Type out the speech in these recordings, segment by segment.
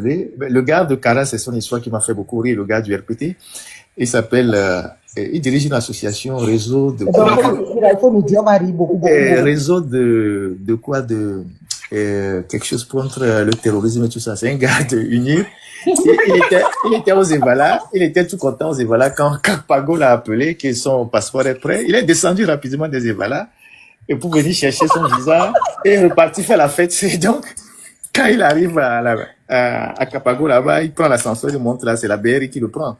Le gars de Cara, c'est son histoire qui m'a fait beaucoup rire, le gars du RPT. Il s'appelle, il dirige une association, réseau de quoi? Réseau de quoi? Quelque chose contre le terrorisme et tout ça. C'est un gars de UNIR. Il était aux Evala. Il était tout content aux Evala quand Kakpago l'a appelé, que son passeport est prêt. Il est descendu rapidement des Evala et pour venir chercher son visa et repartir faire la fête. C'est donc, quand il arrive à Kapago là-bas, il prend l'ascenseur, il monte là, c'est la BRI qui le prend.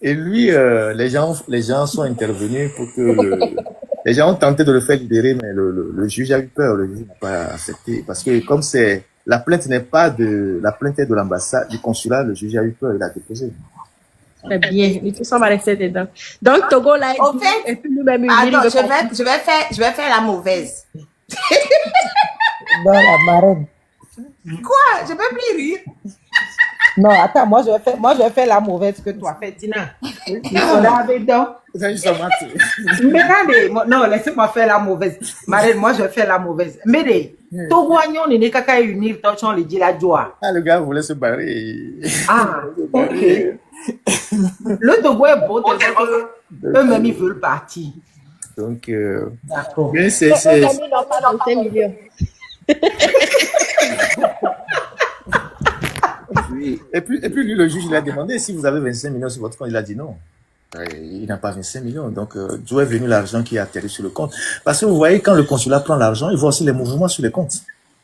Et lui, les gens sont intervenus pour que les gens ont tenté de le faire libérer, mais le juge a eu peur, le juge n'a pas accepté parce que comme la plainte est de l'ambassade, du consulat, le juge a eu peur, il a déposé. Très bien, tout ça va rester dedans. Donc Togo là, en fait, attends, je vais faire la mauvaise. Non, la marraine. Quoi? Je peux plus rire. Non, attends, moi je vais faire la mauvaise que toi. Fais, Dina. Non, laissez-moi faire la mauvaise. Marraine, moi je vais faire la mauvaise. Mais Togoignon n'est qu'à unir, t'en le dit la joie. Ah, le gars voulait se barrer. Ah, ok. Le Togo est beau, eux-mêmes ils veulent partir. Donc, d'accord. Mais c'est. millions. Et puis lui, le juge, il a demandé si vous avez 25 millions sur votre compte. Il a dit non. Il n'a pas 25 millions. Donc, d'où est venu l'argent qui a atterri sur le compte? Parce que vous voyez, quand le consulat prend l'argent, il voit aussi les mouvements sur les comptes.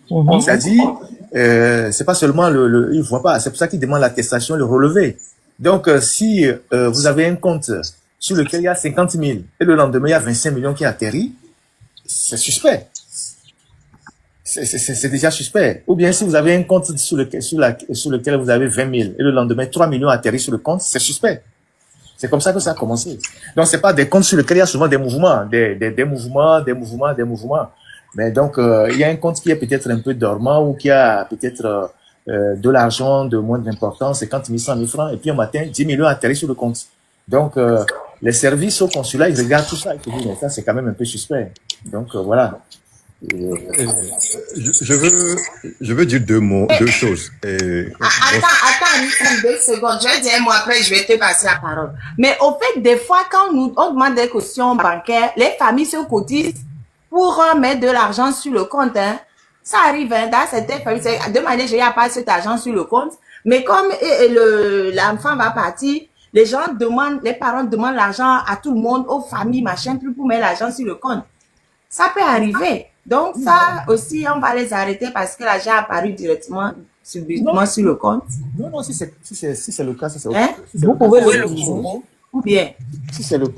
C'est-à-dire, c'est pas seulement il voit pas. C'est pour ça qu'il demande l'attestation, le relevé. Donc, si vous avez un compte sur lequel il y a 50 000 et le lendemain, il y a 25 millions qui atterrit, c'est suspect. C'est déjà suspect. Ou bien si vous avez un compte sur lequel vous avez 20 000 et le lendemain 3 millions atterri sur le compte, c'est suspect. C'est comme ça que ça a commencé. Donc c'est pas des comptes sur lesquels il y a souvent des mouvements, des mouvements. Mais donc il y a un compte qui est peut-être un peu dormant ou qui a peut-être de l'argent de moindre importance, 50 000, 100 000 francs, et puis un matin 10 millions atterri sur le compte. Donc les services au consulat, ils regardent tout ça et ils disent mais ça c'est quand même un peu suspect. Donc voilà. Je veux dire deux choses. Attends, 2 secondes. Je vais dire moi après, je vais te passer la parole. Mais au fait, des fois, quand on demande des questions bancaires, les familles se cotisent pour mettre de l'argent sur le compte. Hein. Ça arrive, hein, dans certaines familles. De manière, il n'y a pas cet argent sur le compte. Mais comme l'enfant va partir, les parents demandent l'argent à tout le monde, aux familles, machin, pour mettre l'argent sur le compte. Ça peut arriver. Donc, ça aussi, on va les arrêter parce que l'argent a apparu subitement sur le compte. Non, si c'est le cas, ça c'est hein? Vous pouvez le ou bien?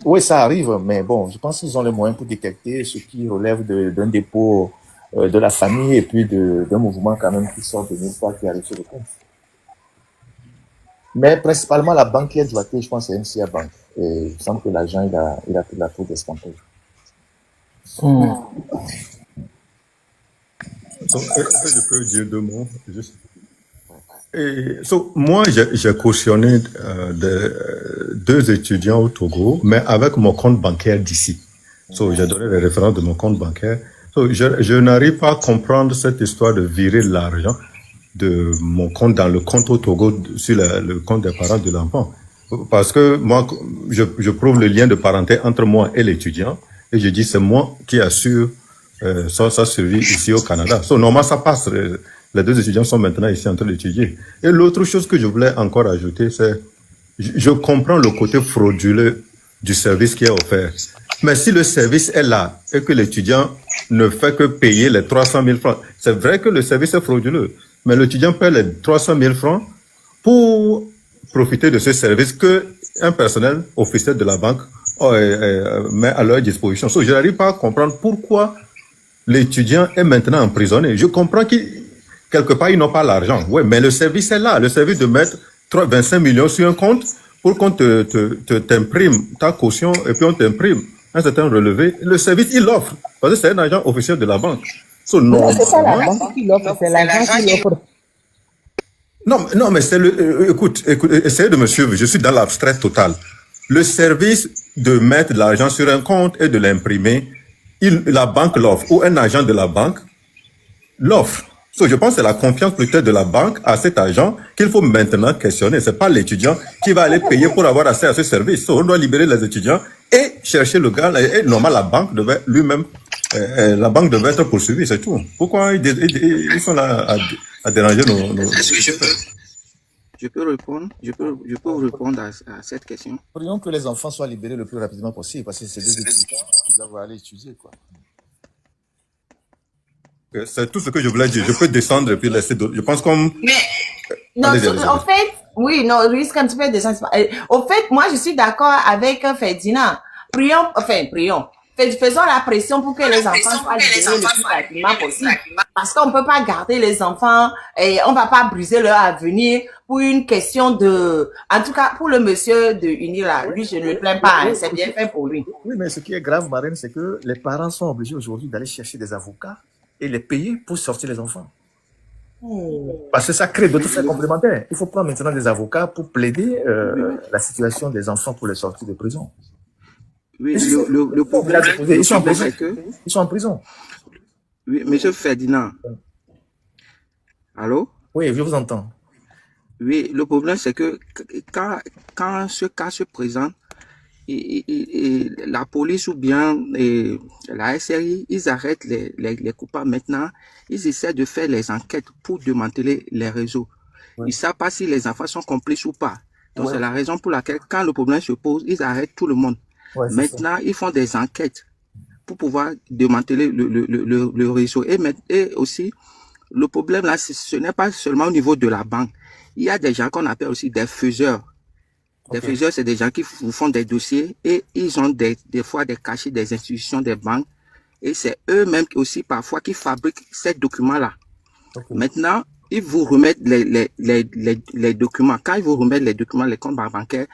Oui, ça arrive, mais bon, je pense qu'ils ont les moyens pour détecter ce qui relève d'un dépôt de la famille et puis d'un mouvement quand même qui sort de nulle part qui arrive sur le compte. Mais principalement, la banque qui est doitée, je pense, c'est MCA Bank. Et il semble que l'agent, il a pris la faute d'escampage. Je peux dire 2 mots juste. Moi, j'ai cautionné 2 étudiants au Togo, mais avec mon compte bancaire d'ici. J'ai donné les références de mon compte bancaire. Je n'arrive pas à comprendre cette histoire de virer l'argent de mon compte dans le compte au Togo sur le compte des parents de l'enfant. Parce que moi, je prouve le lien de parenté entre moi et l'étudiant. Et je dis, c'est moi qui assure sa survie ici au Canada. Normalement, ça passe. Les 2 étudiants sont maintenant ici en train d'étudier. Et l'autre chose que je voulais encore ajouter, c'est je comprends le côté frauduleux du service qui est offert. Mais si le service est là et que l'étudiant ne fait que payer les 300 000 francs, c'est vrai que le service est frauduleux. Mais l'étudiant paie les 300 000 francs pour profiter de ce service que un personnel officiel de la banque met à leur disposition. Je n'arrive pas à comprendre pourquoi l'étudiant est maintenant emprisonné. Je comprends quelque part, ils n'ont pas l'argent. Oui, mais le service est là. Le service de mettre 25 millions sur un compte pour qu'on t'imprime ta caution et puis on t'imprime un certain relevé. Le service, il l'offre. Parce que c'est un agent officiel de la banque. Non, c'est pas la banque qui l'offre, c'est l'agent qui l'offre. Non, mais c'est écoute, essayez de me suivre. Je suis dans l'abstrait total. Le service de mettre de l'argent sur un compte et de l'imprimer, la banque l'offre, ou un agent de la banque l'offre. So, je pense que c'est la confiance peut-être de la banque à cet agent qu'il faut maintenant questionner. C'est pas l'étudiant qui va aller payer pour avoir accès à ce service. So, on doit libérer les étudiants et chercher le gars. Et normalement, la banque devait lui-même, la banque devait être poursuivie, c'est tout. Pourquoi ils sont là à déranger nos... Est-ce que je peux répondre? Je peux vous répondre à cette question. Prions que les enfants soient libérés le plus rapidement possible parce que c'est des étudiants qui doivent aller étudier, quoi. C'est tout ce que je voulais dire. Je peux descendre et puis laisser d'autres. Je pense comme... Mais, non, Allez-y, en fait, oui, non, risque un petit peu de sens. Au fait, moi, je suis d'accord avec Ferdinand. Prions. Faisons la pression pour que les enfants soient libérés le plus rapidement possible. Parce qu'on ne peut pas garder les enfants et on va pas briser leur avenir pour une question de... En tout cas, pour le monsieur de Unir là, lui, je ne le plains pas, hein, c'est bien fait pour lui. Oui, mais ce qui est grave, Marine, c'est que les parents sont obligés aujourd'hui d'aller chercher des avocats et les payer pour sortir les enfants. Parce que ça crée d'autres frais complémentaires. Il faut prendre maintenant des avocats pour plaider la situation des enfants pour les sortir de prison. Oui, le problème, Ils sont en prison. c'est que... Ils sont en prison. Oui, monsieur Ferdinand. Allô? Oui, je vous entends. Oui, le problème, c'est que quand ce cas se présente, la police ou bien la SRI, ils arrêtent les coupables. Maintenant, ils essaient de faire les enquêtes pour démanteler les réseaux. Ouais. Ils ne savent pas si les enfants sont complices ou pas. Donc, Ouais. c'est la raison pour laquelle, quand le problème se pose, ils arrêtent tout le monde. Ouais, c'est Maintenant, ils font des enquêtes pour pouvoir démanteler le réseau. Et aussi, le problème là, ce n'est pas seulement au niveau de la banque. Il y a des gens qu'on appelle aussi des faiseurs. Des Ok. faiseurs, c'est des gens qui vous font des dossiers et ils ont des fois des cachets des institutions, des banques. Et c'est eux-mêmes aussi parfois qui fabriquent ces documents-là. Ok. Maintenant, ils vous remettent les documents. Quand ils vous remettent les documents, les comptes bancaires,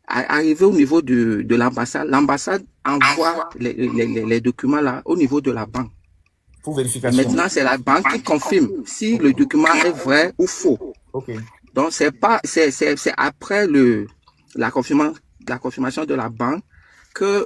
arrivé au niveau de l'ambassade envoie les documents là au niveau de la banque. Pour vérification. Maintenant, c'est la banque qui confirme si le document est vrai ou faux. Ok. Donc, c'est après la confirmation de la banque que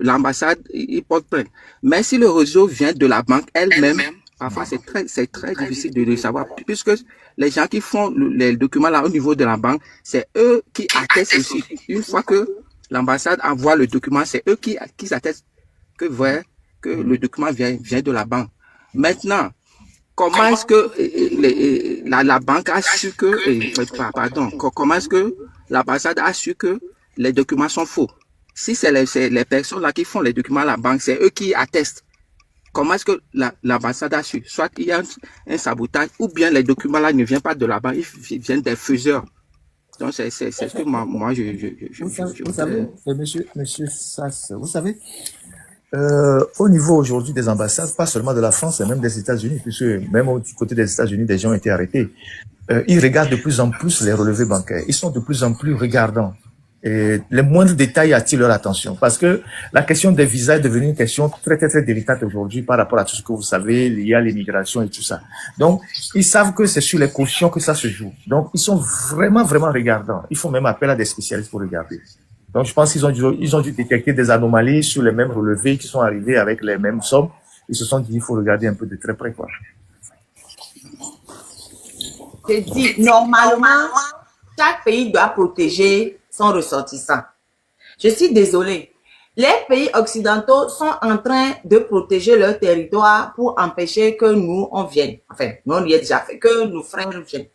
l'ambassade, il porte plainte. Mais si le réseau vient de la banque elle-même, parfois c'est très difficile de le savoir, puisque les gens qui font les documents là au niveau de la banque, c'est eux qui attestent aussi. Une fois que l'ambassade envoie le document, c'est eux qui attestent que le document vient de la banque. Maintenant, comment est-ce que la banque a su que, comment est-ce que l'ambassade a su que les documents sont faux? Si c'est les personnes là qui font les documents à la banque, c'est eux qui attestent. Comment est-ce que l'ambassade a su? Soit il y a un sabotage, ou bien les documents là ne viennent pas de la banque, ils viennent des faiseurs. Donc c'est ce que moi Vous savez, monsieur Sass, vous savez, au niveau aujourd'hui des ambassades, pas seulement de la France, mais même des États-Unis, puisque même du côté des États-Unis, des gens ont été arrêtés. Ils regardent de plus en plus les relevés bancaires. Ils sont de plus en plus regardants. Et les moindres détails attirent leur attention. Parce que la question des visas est devenue une question très, très, très délicate aujourd'hui par rapport à tout ce que vous savez, il y a l'immigration et tout ça. Donc, ils savent que c'est sur les cautions que ça se joue. Donc, ils sont vraiment, vraiment regardants. Ils font même appel à des spécialistes pour regarder. Donc, je pense qu'ils ont dû détecter des anomalies sur les mêmes relevés qui sont arrivés avec les mêmes sommes. Ils se sont dit, il faut regarder un peu de très près, quoi. Je dis, normalement, chaque pays doit protéger son ressortissant. Je suis désolée. Les pays occidentaux sont en train de protéger leur territoire pour empêcher que nous, on vienne. Enfin, nous, on y est déjà fait, que nos frères viennent.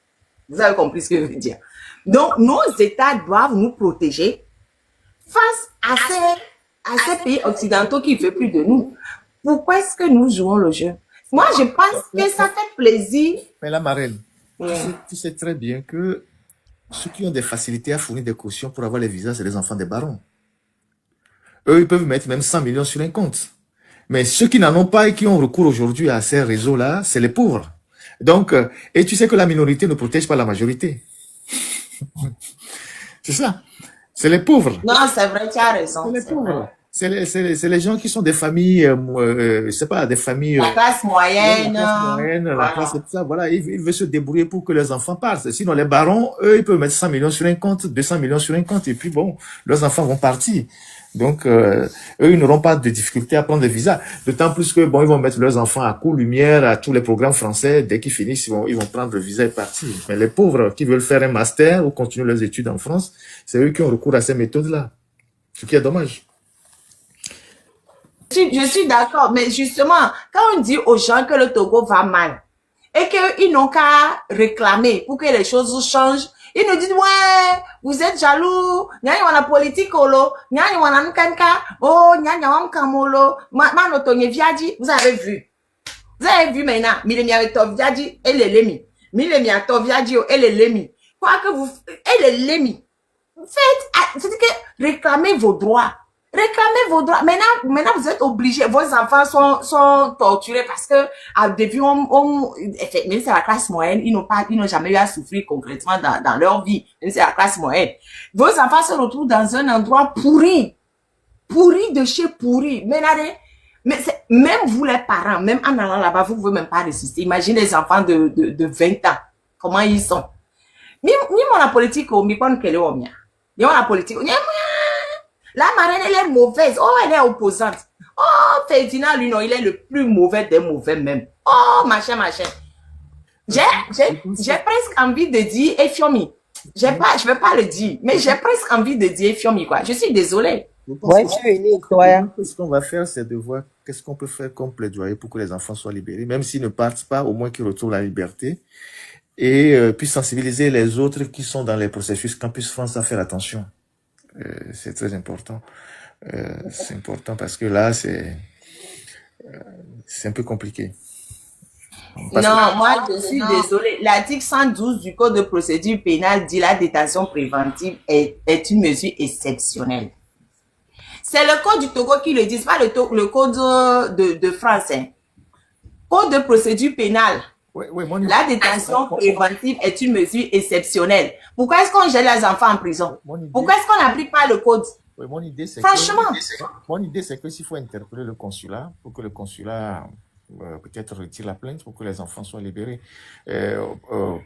Vous avez compris ce que je veux dire. Donc, nos États doivent nous protéger face à ces pays occidentaux qui ne veulent plus de nous. Pourquoi est-ce que nous jouons le jeu? Moi, je pense que ça fait plaisir. Mais là, Marelle, Ouais. tu sais très bien que ceux qui ont des facilités à fournir des cautions pour avoir les visas, c'est les enfants des barons. Eux, ils peuvent mettre même 100 millions sur un compte. Mais ceux qui n'en ont pas et qui ont recours aujourd'hui à ces réseaux-là, c'est les pauvres. Donc, et tu sais que la minorité ne protège pas la majorité. C'est ça. C'est les pauvres. Non, c'est vrai, tu as raison. C'est les c'est vrai. pauvres. C'est les gens qui sont des familles, c'est pas des familles, La classe moyenne. la classe moyenne, la Voilà. classe, tout ça, voilà, ils veulent se débrouiller pour que leurs enfants partent. Sinon, les barons, eux, ils peuvent mettre 100 millions sur un compte, 200 millions sur un compte, et puis bon, leurs enfants vont partir. Donc, eux, ils n'auront pas de difficulté à prendre le visa. D'autant plus que, bon, ils vont mettre leurs enfants à court lumière à tous les programmes français. Dès qu'ils finissent, ils vont prendre le visa et partir. Mais les pauvres qui veulent faire un master ou continuer leurs études en France, c'est eux qui ont recours à ces méthodes-là. Ce qui est dommage. Je suis d'accord, mais justement, quand on dit aux gens que le Togo va mal et qu'ils n'ont qu'à réclamer pour que les choses changent, ils nous disent, ouais, vous êtes jaloux, nyanya wana politique olo, nyanya wana nkanka, oh, nyanya wana kamolo, manotonye viadi, vous avez vu. Vous avez vu maintenant, milemi ato viadi, et les lemi. Milemi ato viadi, et les lemi. Quoi que vous, et les lemi. Faites, c'est-à-dire que réclamez vos droits. Réclamez vos droits. Maintenant, vous êtes obligés. Vos enfants sont torturés parce que, depuis, même c'est la classe moyenne, ils n'ont jamais eu à souffrir concrètement dans leur vie. Même c'est la classe moyenne. Vos enfants se retrouvent dans un endroit pourri. Pourri de chez pourri. Même vous les parents, même en allant là-bas, vous ne pouvez même pas résister. Imaginez les enfants de 20 ans. Comment ils sont. Ni la politique, mi pas qu'elle est au mien. Ni la politique, la marraine, elle est mauvaise. Oh, elle est opposante. Oh, Ferdinand, lui, non, il est le plus mauvais des mauvais même. Oh, machin. J'ai presque envie de dire Efiomi. Je vais pas le dire, mais j'ai presque envie de dire Efiomi, quoi. Je suis désolée. Ouais, tu es unique, toi. Ce qu'on va faire, c'est de voir qu'est-ce qu'on peut faire comme plaidoyer pour que les enfants soient libérés, même s'ils ne partent pas, au moins qu'ils retrouvent la liberté, et puis sensibiliser les autres qui sont dans les processus Campus France à faire attention. C'est très important. C'est important parce que là, c'est un peu compliqué. Non, moi, je suis désolée. L'article 112 du Code de procédure pénale dit la détention préventive est une mesure exceptionnelle. C'est le Code du Togo qui le dit, pas le Code de France. Hein. Code de procédure pénale. La détention préventive est une mesure exceptionnelle. Pourquoi est-ce qu'on jette les enfants en prison? Pourquoi est-ce qu'on n'applique pas le code? Mon idée, c'est Franchement. Mon idée, c'est que s'il faut interpeller le consulat, pour que le consulat peut-être retire la plainte pour que les enfants soient libérés, en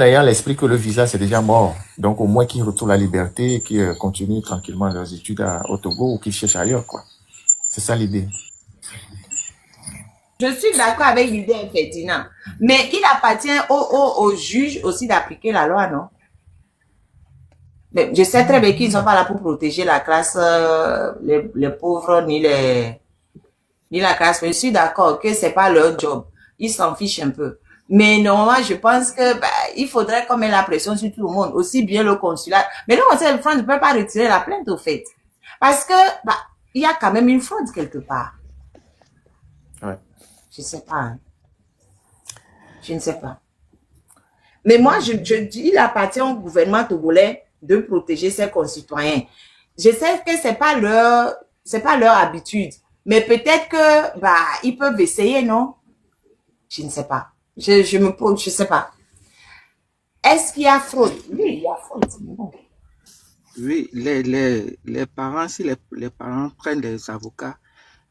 ayant l'esprit que le visa, c'est déjà mort. Donc, au moins qu'ils retrouvent la liberté et qu'ils continuent tranquillement leurs études au Togo ou qu'ils cherchent ailleurs, quoi. C'est ça l'idée. Je suis d'accord avec l'idée, Ferdinand. Mais il appartient aux juges aussi d'appliquer la loi, non? Mais je sais très bien qu'ils ne sont pas là pour protéger la classe, les pauvres, ni la classe. Mais je suis d'accord que c'est pas leur job. Ils s'en fichent un peu. Mais normalement, je pense que, il faudrait qu'on mette la pression sur tout le monde. Aussi bien le consulat. Mais le consulat de France ne peut pas retirer la plainte, au fait. Parce que, il y a quand même une fraude quelque part. Ouais. Je sais pas. Hein. Je ne sais pas. Mais moi, je dis, il appartient au gouvernement togolais de protéger ses concitoyens. Je sais que c'est pas leur habitude. Mais peut-être que, ils peuvent essayer, non? Je ne sais pas. Je sais pas. Est-ce qu'il y a fraude? Oui, il y a fraude. Bon. Oui, les parents, si les parents prennent des avocats,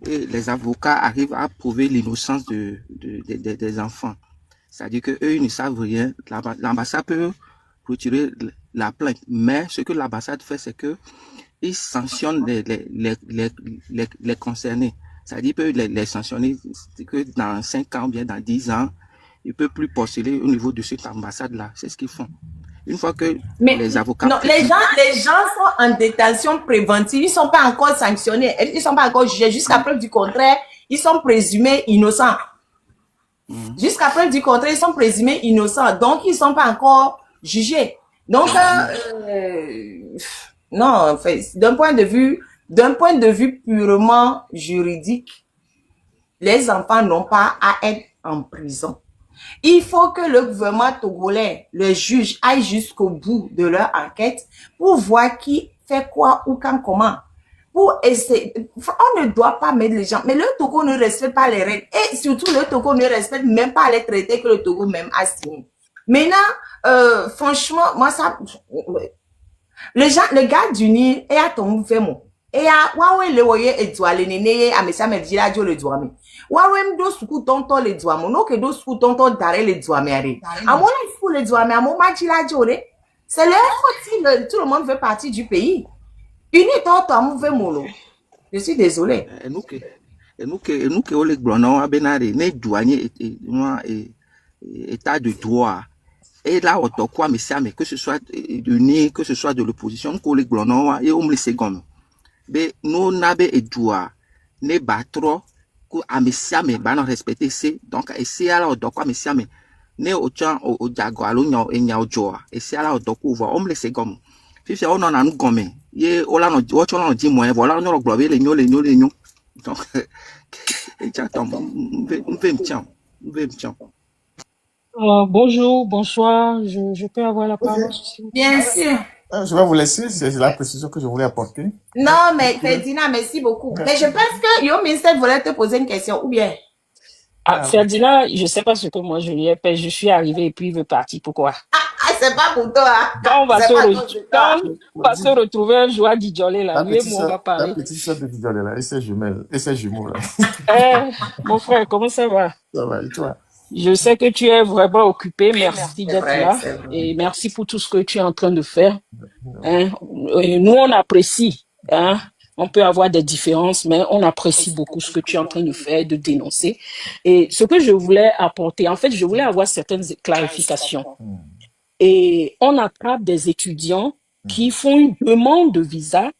et les avocats arrivent à prouver l'innocence des enfants. C'est-à-dire qu'eux, ils ne savent rien. L'ambassade peut retirer la plainte. Mais ce que l'ambassade fait, c'est que ils sanctionnent les concernés. C'est-à-dire qu'ils peuvent les sanctionner que dans 5 ans ou bien dans 10 ans, ils ne peuvent plus postuler au niveau de cette ambassade-là. C'est ce qu'ils font. Une fois que les avocats... Non, les gens sont en détention préventive. Ils ne sont pas encore sanctionnés. Ils ne sont pas encore jugés. Jusqu'à preuve du contraire, ils sont présumés innocents. Jusqu'à preuve du contraire, ils sont présumés innocents. Donc, ils ne sont pas encore jugés. Donc, non, en fait, d'un point de vue purement juridique, les enfants n'ont pas à être en prison. Il faut que le gouvernement togolais, le juge, aille jusqu'au bout de leur enquête pour voir qui fait quoi ou quand comment. Pour essayer, on ne doit pas mettre les gens, mais le Togo ne respecte pas les règles et surtout le Togo ne respecte même pas les traités que le Togo même a signés. Maintenant, franchement, moi ça, le gars du Nil est à ton mouvement. Et à Wawe le voye et douale nene à messa me dira jo le douame. Wawe mdo suku tonto le douame. No ke do suku tonto dare le douame are. À mon il faut le douame à mon majila jore. C'est leur faute si tout le monde fait partie du pays. Uni tonto à mouve molo. Je suis désolé. nous que les grenons à Benare, ne douanier et état de droit. Et là, on quoi, mais ça, mais que ce soit de que ce soit de l'opposition, que les grenons et on les secondes. Mais nous n'avons et droit, ne battre, que à messia, mais ban respecter c'est donc et c'est là, on quoi, mais ça, mais ne au champ au jago à l'union et n'y a au joie. Et c'est là, on voit, on les secondes. Puis on en a nous gomme. Yé, on l'a dit, moi, voilà, on a le globe, les gnons. Donc, j'attends, on veut me tiens. Bonjour, bonsoir, je peux avoir la parole, s'il vous plaît? Bien sûr. Je vais vous laisser, c'est la précision que je voulais apporter. Non, mais Ferdinand, merci beaucoup. Mais je pense que Yo Minsel voulait te poser une question, ou bien? Ferdinand, je sais pas ce que moi je lui ai fait, je suis arrivé et puis il veut partir, pourquoi? Ah, c'est pas pour toi. Quand on va, C'est se, pas re- à cause de toi. quand on va se retrouver un jour à Guidjolé, là, La lui et petite moi on va sœur, la parler. petite sœur de Vidjolé, là, et ses jumelles, et ses jumeaux, là. Mon frère, comment ça va? Ça va, et toi? Je sais que tu es vraiment occupé, merci C'est d'être vrai, là c'est vrai. et merci pour tout ce que tu es en train de faire. Hein? Et nous, on apprécie. Hein? On peut avoir des différences, mais on apprécie beaucoup ce que tu es en train de faire, de dénoncer. Et ce que je voulais apporter, en fait, je voulais avoir certaines clarifications. Et on attrape des étudiants qui font une demande de visa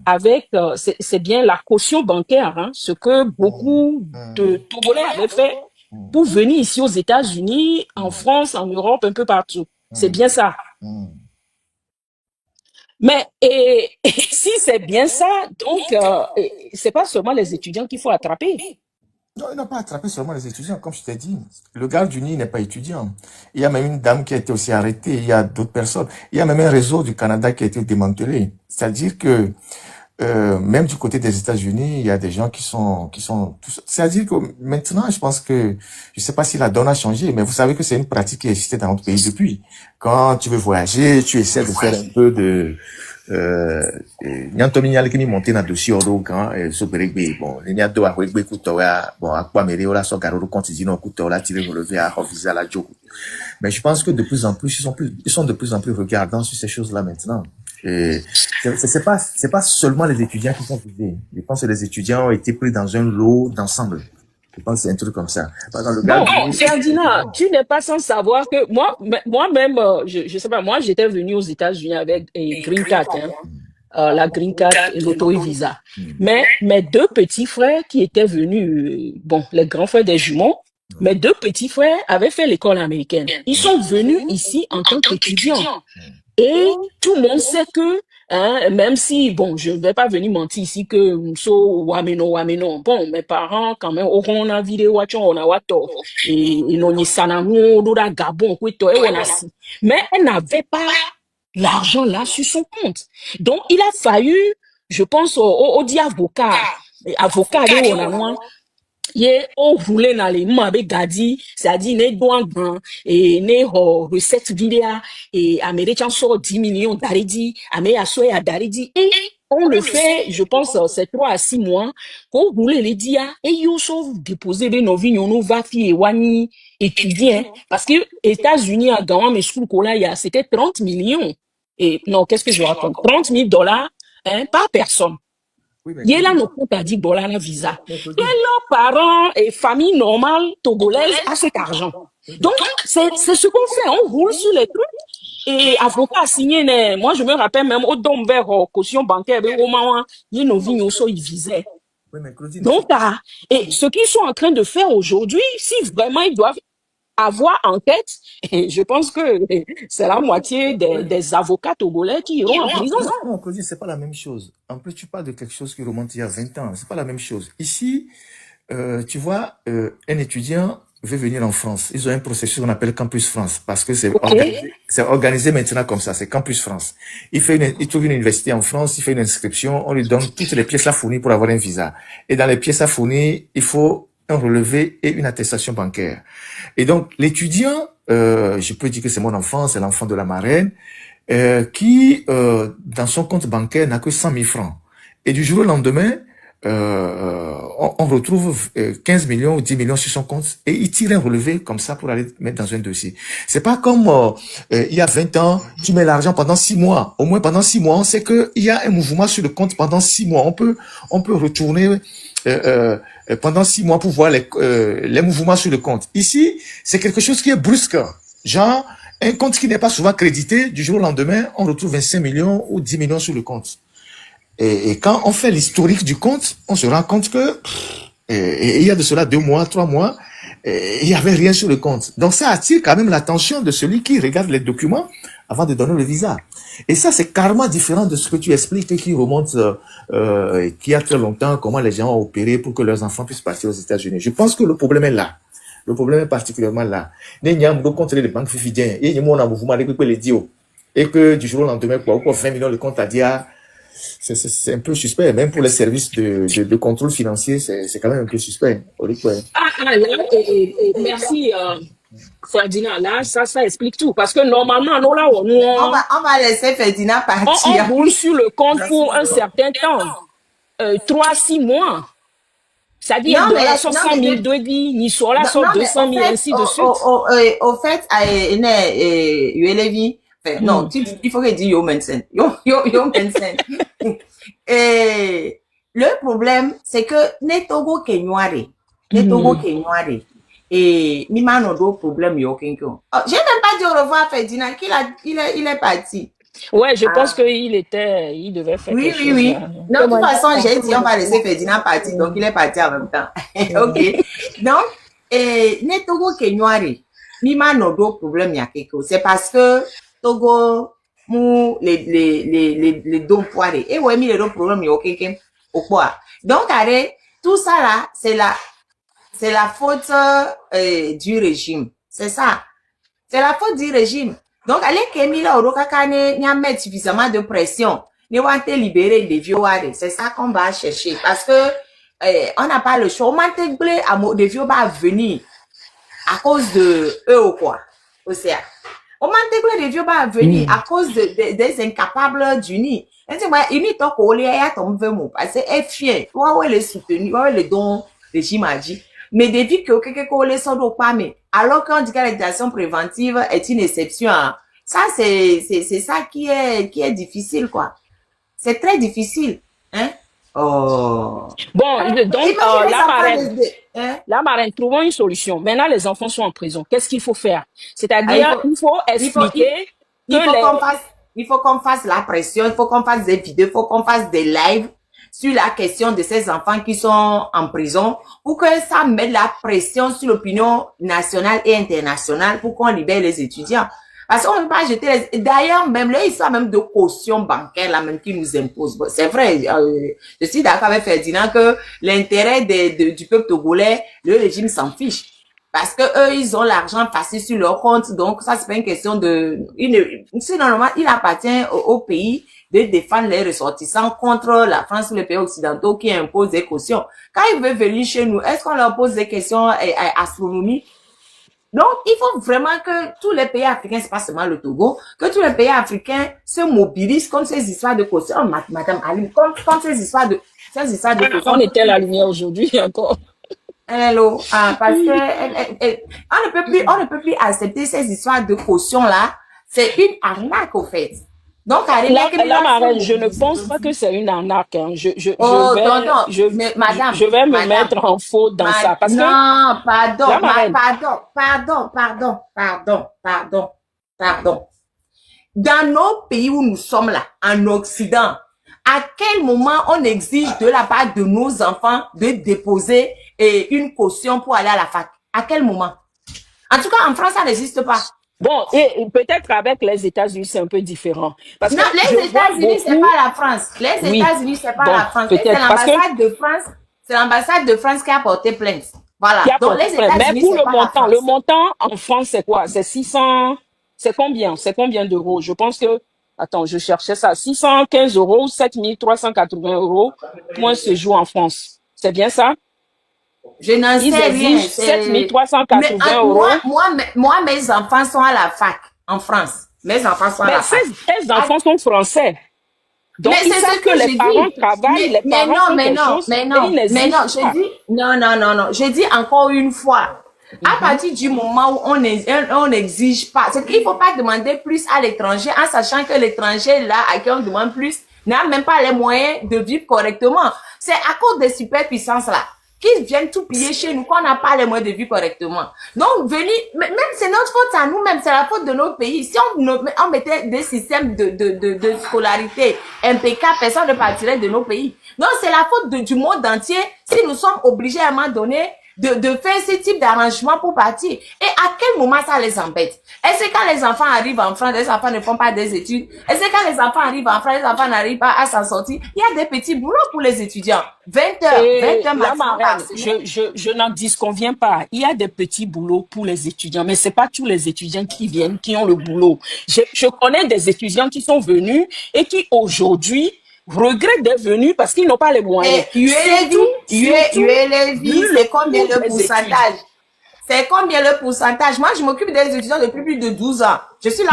avec, c'est bien la caution bancaire, hein, ce que beaucoup de Togolais avaient fait pour venir ici aux États-Unis, en France, en Europe, un peu partout. C'est bien ça. Mais et si c'est bien ça, donc c'est pas seulement les étudiants qu'il faut attraper. Non, il n'a pas attrapé seulement les étudiants, comme je t'ai dit. Le garde du Nid n'est pas étudiant. Il y a même une dame qui a été aussi arrêtée. Il y a d'autres personnes. Il y a même un réseau du Canada qui a été démantelé. C'est-à-dire que même du côté des États-Unis, il y a des gens qui sont c'est-à-dire que maintenant, je pense que, je sais pas si la donne a changé, mais vous savez que c'est une pratique qui existait dans notre pays depuis. Quand tu veux voyager, tu essaies de faire un peu de, nyanto minyal kini monter na dossier oro kan so beregbe bon ni ado a regbe kuto ya bon akwa mere ola so garoro continue no kuto la tirer relever à visa la joke. Mais je pense que de plus en plus ils sont de plus en plus regardants sur ces choses-là maintenant. Et c'est pas seulement les étudiants qui sont visés. Je pense que les étudiants ont été pris dans un lot d'ensemble. Je pense que c'est un truc comme ça. Par exemple, le gars Bon, Ferdinand, tu n'es pas sans savoir que moi-même, je sais pas, moi j'étais venu aux États-Unis avec Green Card, hein, la Green Card et l'auto visa. Mais mes deux petits frères qui étaient venus, bon, les grands frères des jumeaux, mes deux petits frères avaient fait l'école américaine. Ils sont venus ici en tant qu'étudiants. Et tout le monde sait que, hein, même si, bon, je ne vais pas venir mentir ici que, wameno, bon, mes parents, quand même, on a vidéo, on a wato, et non, ni sanamo, dora gabon, kwito, et on a si. Mais elle n'avait pas l'argent là sur son compte. Donc, il a fallu, je pense, au dit avocat, on a moins, ye o voulait n'aller m'abe gadi c'est-à-dire ne doit grand et ne recette vidéo et américain sort 10 millions d'aridi amé asoe à daridi et on le fait je pense c'est 3 à 6 mois qu'on voulait les dire et yo so déposer les novignons nous va fi wani étudier parce que États-Unis à gawan mes school kola ya c'était 30 millions et non qu'est-ce que je raconte $30,000 hein par personne. Il est là, nos comptes a dit, voilà, la visa. Et leurs parents et famille normale togolaise a cet argent. Donc, c'est ce qu'on fait. On roule sur les trucs. Et avocat a signé, moi, je me rappelle même, au Domber, caution bancaire, au moment, il y a nos vignes aussi, ils visaient. Donc, et ce qu'ils sont en train de faire aujourd'hui, si vraiment ils doivent avoir enquête, et je pense que c'est la moitié des avocats togolais qui iront en prison. Non, Claudine, c'est pas la même chose. En plus, tu parles de quelque chose qui remonte il y a 20 ans. C'est pas la même chose. Ici, tu vois, un étudiant veut venir en France. Ils ont un processus qu'on appelle Campus France parce que c'est organisé maintenant comme ça. C'est Campus France. Il trouve une université en France, il fait une inscription, on lui donne toutes les pièces à fournir pour avoir un visa. Et dans les pièces à fournir, il faut un relevé et une attestation bancaire. Et donc, l'étudiant, je peux dire que c'est mon enfant, c'est l'enfant de la marraine, qui, dans son compte bancaire, n'a que 100 000 francs. Et du jour au lendemain, on retrouve 15 millions ou 10 millions sur son compte et il tire un relevé comme ça pour aller mettre dans un dossier. C'est pas comme il y a 20 ans, tu mets l'argent pendant 6 mois. Au moins pendant 6 mois, on sait qu'il y a un mouvement sur le compte pendant 6 mois. On peut retourner pendant 6 mois pour voir les mouvements sur le compte. Ici, c'est quelque chose qui est brusque. Genre, un compte qui n'est pas souvent crédité, du jour au lendemain, on retrouve 25 millions ou 10 millions sur le compte. Et quand on fait l'historique du compte, on se rend compte que il y a de cela 2 mois, 3 mois, il y avait rien sur le compte. Donc ça attire quand même l'attention de celui qui regarde les documents avant de donner le visa. Et ça, c'est carrément différent de ce que tu expliques qui remonte qui a très longtemps, comment les gens ont opéré pour que leurs enfants puissent partir aux États-Unis. Je pense que le problème est là. Le problème est particulièrement là. Et que du jour au lendemain, quoi, 20 millions de comptes à dire, c'est un peu suspect. Même pour les services de contrôle financier, c'est quand même un peu suspect. Merci, Ferdinand. Là, ça explique tout. Parce que normalement, nous, là, On va laisser Ferdinand on partir. boule sur le compte pour un certain temps. 3-6 mois. C'est-à-dire, Non, de mais- la non, 60 000, mais- de ni sur la Non, sorte mais 200 000, au fait, ainsi de suite. Au fait, non, il faut que dire Yo Mensen. Yo Mensen. Et le problème, c'est que Netogo Kenyare, et Mimano do problème yo kenko. Oh, j'ai même pas dit au revoir à Ferdinand, il est parti. Ouais, je pense qu'il devait faire Oui, quelque oui, chose. oui. Là. Non, de toute façon, j'ai dit, on va laisser Ferdinand partir, donc il est parti en même temps. Ok. Donc, Netogo Kenyare, Mima no do problème ya keko. C'est parce que Togo, les dons poirés. Et ouais, les dons problèmes ya keke, au quoi. Donc, allez, tout ça là, c'est la faute, du régime. C'est ça. C'est la faute du régime. Donc, allez, Kemila Orokakane, n'y a mettre suffisamment de pression. N'y va te libérer des vieux. C'est ça qu'on va chercher. Parce que, on n'a pas le choix. On m'a des vieux va venir à cause de eux ou quoi. Aussi. On m'a des vieux va venir à cause des incapables d'unir. Et c'est moi, uni to kolé, ya tom vemo. Parce que, fier. Ouais, les soutenir, ouais, les dons, régime a dit. Mais depuis que quelqu'un collé son dos pas, mais alors qu'on dit que l'éducation préventive est une exception, hein. Ça, c'est ça qui est difficile, quoi. C'est très difficile, hein. Oh. Bon, donc, Imaginez la ça, marraine, hein? la marraine, trouvons une solution. Maintenant, les enfants sont en prison. Qu'est-ce qu'il faut faire? C'est-à-dire, il faut expliquer Il faut qu'on fasse la pression, il faut qu'on fasse des vidéos, il faut qu'on fasse des lives sur la question de ces enfants qui sont en prison pour que ça mette la pression sur l'opinion nationale et internationale pour qu'on libère les étudiants. Parce qu'on ne peut pas jeter D'ailleurs, même là, l'histoire même de caution bancaire, là, même qui nous impose. Bon, c'est vrai, je suis d'accord avec Ferdinand que l'intérêt du peuple togolais, le régime s'en fiche. Parce que eux, ils ont l'argent facile sur leur compte, donc ça, c'est pas une question de... Normalement, il appartient au pays de défendre les ressortissants contre la France ou les pays occidentaux qui imposent des cautions. Quand ils veulent venir chez nous, est-ce qu'on leur pose des questions astronomiques? Donc, il faut vraiment que tous les pays africains, c'est pas seulement le Togo, que tous les pays africains se mobilisent contre ces histoires de caution. Oh, Madame Aline, contre ces histoires de caution. On était à la lumière aujourd'hui encore. Hello, parce que on ne peut plus accepter ces histoires de caution là. C'est une arnaque au fait. Donc, la marraine, je ne pense pas que c'est une arnaque. Hein. Je vais me mettre en faute dans ça. Parce non, pardon. Dans nos pays où nous sommes là, en Occident, à quel moment on exige de la part de nos enfants de déposer une caution pour aller à la fac? À quel moment? En tout cas, en France, ça n'existe pas. Bon, et peut-être avec les États-Unis, c'est un peu différent. Parce non, que les États-Unis, c'est pas la France. Les États-Unis, c'est pas la France. C'est l'ambassade de France. C'est l'ambassade de France qui a porté plainte. Voilà. Donc, les États-Unis, mais pour le montant en France, c'est quoi? C'est 600, c'est combien? C'est combien d'euros? Je pense que, attends, je cherchais ça. 615 euros, 7380 euros pour un séjour en France. C'est bien ça? Je n'en sais rien. 7380 euros. Moi, mes enfants sont à la fac en France. Mes enfants sont à la fac. Tes enfants sont français. Donc, Mais ils c'est savent ce que que les j'ai parents dit. travaillent, les Mais parents non, font mais quelque non, chose mais et non, ils mais non, n'exigent j'ai pas. dit, non, non, non, non, j'ai dit encore une fois, à partir du moment où on n'exige pas, c'est qu'il ne faut pas demander plus à l'étranger en sachant que l'étranger là, à qui on demande plus, n'a même pas les moyens de vivre correctement. C'est à cause des superpuissances là qui viennent tout piller chez nous qu'on n'a pas les moyens de vivre correctement. Donc, même c'est notre faute à nous-mêmes, c'est la faute de notre pays. Si on mettait des systèmes de scolarité impeccables, personne ne partirait de nos pays. Donc, c'est la faute du monde entier si nous sommes obligés à un moment donné de faire ce type d'arrangement pour partir. Et à quel moment ça les embête? Est-ce que quand les enfants arrivent en France, les enfants ne font pas des études? Est-ce que quand les enfants arrivent en France, les enfants n'arrivent pas à s'en sortir? Il y a des petits boulots pour les étudiants. 20 heures Et la maximum par marraine, semaine. je n'en disconviens pas. Il y a des petits boulots pour les étudiants, mais c'est pas tous les étudiants qui viennent, qui ont le boulot. Je connais des étudiants qui sont venus et qui aujourd'hui regrettent d'être venus parce qu'ils n'ont pas les moyens. Et ULV, c'est combien le pourcentage? C'est combien le pourcentage? Moi, je m'occupe des étudiants depuis plus de 12 ans. Je suis là,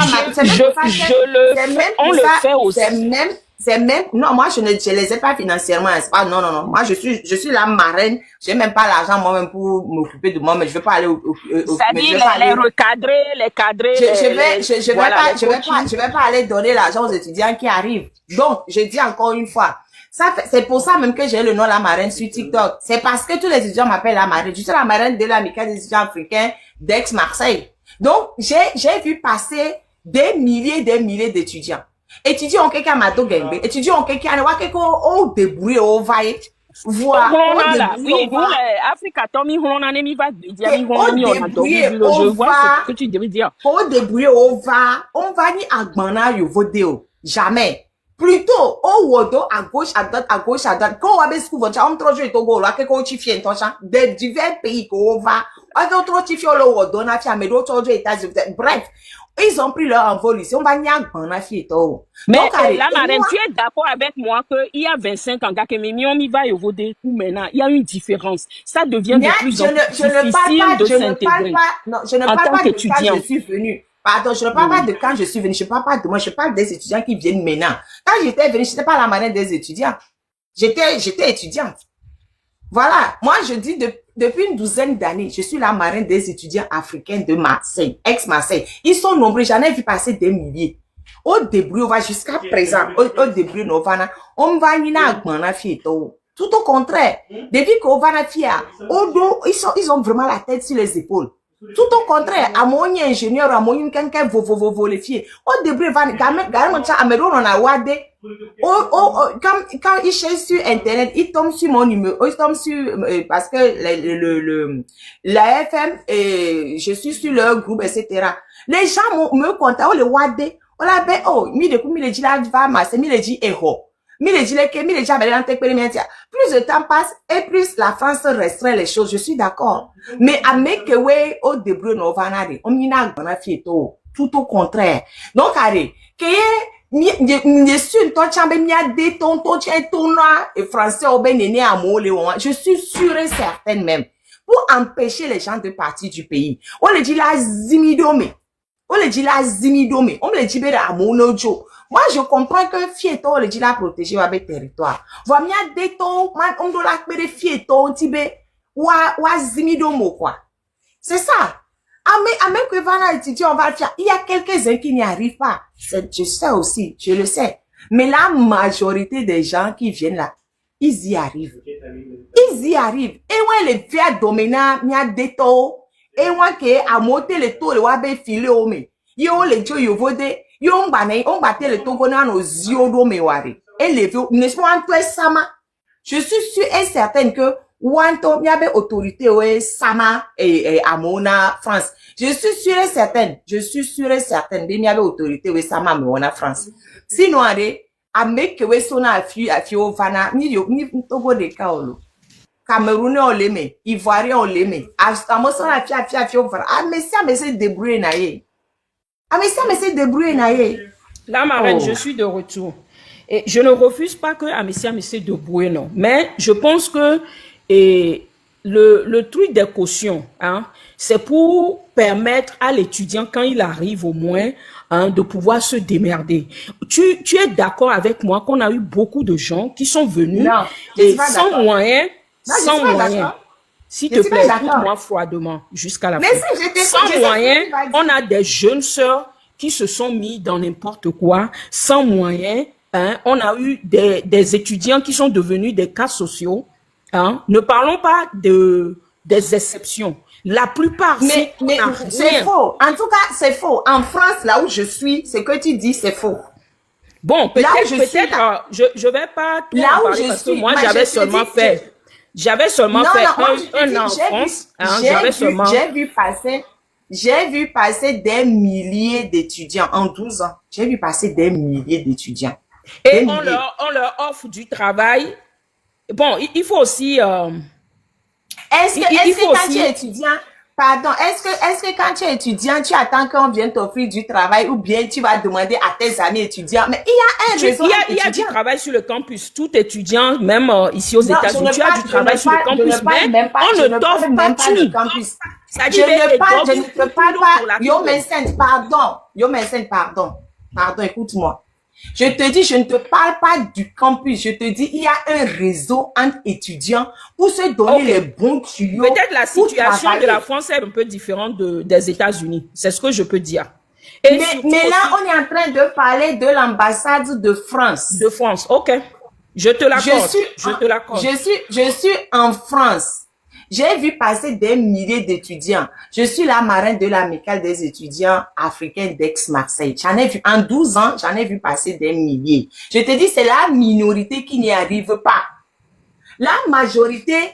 c'est même, non, moi, je les ai pas financièrement, c'est pas, non, non, non. Moi, je suis la marraine. J'ai même pas l'argent moi-même pour m'occuper de moi, mais je vais pas aller c'est-à-dire les recadrer, les cadrer. Je vais pas aller donner l'argent aux étudiants qui arrivent. Donc, je dis encore une fois, c'est pour ça même que j'ai le nom la marraine sur TikTok. C'est parce que tous les étudiants m'appellent la marraine. Je suis la marraine de l'amicale des étudiants africains d'Aix-Marseille. Donc, j'ai vu passer des milliers d'étudiants. Étudiants quelqu'un m'a donné, étudiants quelqu'un a quelqu'un au débrouillé au vaille. Voilà. Oui, vous, Africa, Tommy, on a mis va dire, je vois ce que tu devais dire. Au débrouillé on va ni à Gbana Yovodeo. Jamais. Plutôt, au wodo, à gauche, à droite. Quand on va se couvrir, on trouve au Togo, là, quelque chose qui des divers pays qu'on va, on trouve le wodo, on a fait, mais d'autres États-Unis. Bref. Ils ont pris leur envol ici. On va n'y avoir pas fille tout. Mais la marraine, tu es d'accord avec moi qu'il y a 25 ans, que Mimi, on y va au voter ou maintenant, il y a une différence. Ça devient de plus en plus difficile de s'intégrer. Non, je ne parle pas de quand je suis venue. Pardon, je ne parle pas de quand je suis venue. Je ne parle pas de moi. Je parle des étudiants qui viennent maintenant. Quand j'étais venue, je n'étais pas la marraine des étudiants. J'étais étudiante. Voilà. Moi, je dis depuis une douzaine d'années, je suis la marraine des étudiants africains de Marseille, ex-Marseille. Ils sont nombreux. J'en ai vu passer des milliers. Au début, on va jusqu'à présent, au début, on va y aller tout au contraire. Depuis qu'on va ils ont vraiment la tête sur les épaules. Tout au contraire, à mon ingénieur, à mon quelqu'un, les filles. Au début, on a wadé. Quand ils cherchent sur Internet, ils tombent sur mon numéro, ils tombent sur, parce que la FM, je suis sur leur groupe, etc. Les gens me contactent, on les wadé. On l'a ben, oh, mi le dit là, va masser, mi le dit, plus de temps passe et plus la France restreint les choses, je suis d'accord. Mais à Mekewe, au début, on n'y a pas fait tout au contraire. Donc, allez, je suis sûre et certaine même, pour empêcher les gens de partir du pays. On le dit là, zimidome. On le dit là, zimidome. On me le dit, à mon jo. Moi, je comprends que Fieto, le dit là, protéger avec territoire. Voilà, des tons, on doit la Fieto, Tibé, ou zimidomo, quoi. C'est ça. Ah, même que Vanna étudier, on va le faire. Il y a quelques-uns qui n'y arrivent pas. Je sais aussi, je le sais. Mais la majorité des gens qui viennent là, ils y arrivent. Ils y arrivent. Et ouais, les vieux dominants, il y a des taux. Et moi, qui a monté le taux, le wabe filé au me. Yo, les dieux, yo, vodé. Yo, on battait le taux qu'on a nos yeux d'eau, me wari. Et les vieux, n'est-ce pas, Antoine Sama? Je suis sûre et certaine que, Wanto, il y avait autorité, ouais, Sama, et Amona, France. Je suis sûre et certaine, il y avait autorité, ouais, Sama, Amona, France. Sinon, allez, à mec que, ouais, sona, à fio, vana, ni togo de kaolo. Camerounais, on l'aimait. Ivoirien, on l'aimait. Amos, on a fio, vana. Ah, mais ça, mais c'est débrouillé, naïe. La marraine, je suis de retour. Et je ne refuse pas que Amissia me se débrouille, non. Mais je pense que le truc des cautions, hein, c'est pour permettre à l'étudiant, quand il arrive au moins, hein, de pouvoir se démerder. Tu es d'accord avec moi qu'on a eu beaucoup de gens qui sont venus Non, je et suis pas sans d'accord. moyens, Non, je suis sans pas moyens. d'accord. S'il Je te suis pas plaît, d'accord. écoute-moi froidement jusqu'à la Mais fin. si, je Sans sais moyens, ce que tu vas dire. on a des jeunes sœurs qui se sont mis dans n'importe quoi, sans moyens. Hein, on a eu des étudiants qui sont devenus des cas sociaux. Hein. Ne parlons pas des exceptions. La plupart, Mais c'est rien. faux. En tout cas, c'est faux. En France, là où je suis, ce que tu dis, c'est faux. Bon, Là où peut-être, je suis, là. je vais pas tout Là en où parler je parce que suis, moi, moi, j'avais je te seulement dis, fait, j'avais seulement Non, fait non, moi, je te un dis, an en France. Hein, j'ai j'avais vu, seulement. j'ai vu passer des milliers d'étudiants en 12 ans. J'ai vu passer des milliers d'étudiants. Des Et milliers. on leur offre du travail. Bon, il faut aussi, Est-ce que, il est-ce faut que quand tu aussi, es étudiant, pardon, est-ce que quand tu es étudiant, tu attends qu'on vienne t'offrir du travail ou bien tu vas demander à tes amis étudiants, mais il y a un réseau il y a du étudiant. travail sur le campus. Tout étudiant, même ici aux Non, je États-Unis, ne tu as parle, du je ne travail sur le parle, je campus, ne parle mais même pas, on je ne ne t'offre parle pas même pas de tout. campus. Je C'est-à-dire, ne parle, je et ne te parle pas, Yo Vincent, pardon, Yo Vincent, pardon, écoute-moi. Je te dis, je ne te parle pas du campus, je te dis, il y a un réseau entre étudiants pour se donner Ok. les bons tuyaux. Peut-être la pour situation de travailler. la France est un peu différente des États-Unis. C'est ce que je peux dire. Et surtout Mais là, aussi on est en train de parler de l'ambassade de France. de France. Ok. Je te l'accorde. Je te l'accorde. Je suis en France. J'ai vu passer des milliers d'étudiants. Je suis la marraine de l'amicale des étudiants africains d'Aix-Marseille. J'en ai vu, en 12 ans, j'en ai vu passer des milliers. Je te dis, c'est la minorité qui n'y arrive pas. La majorité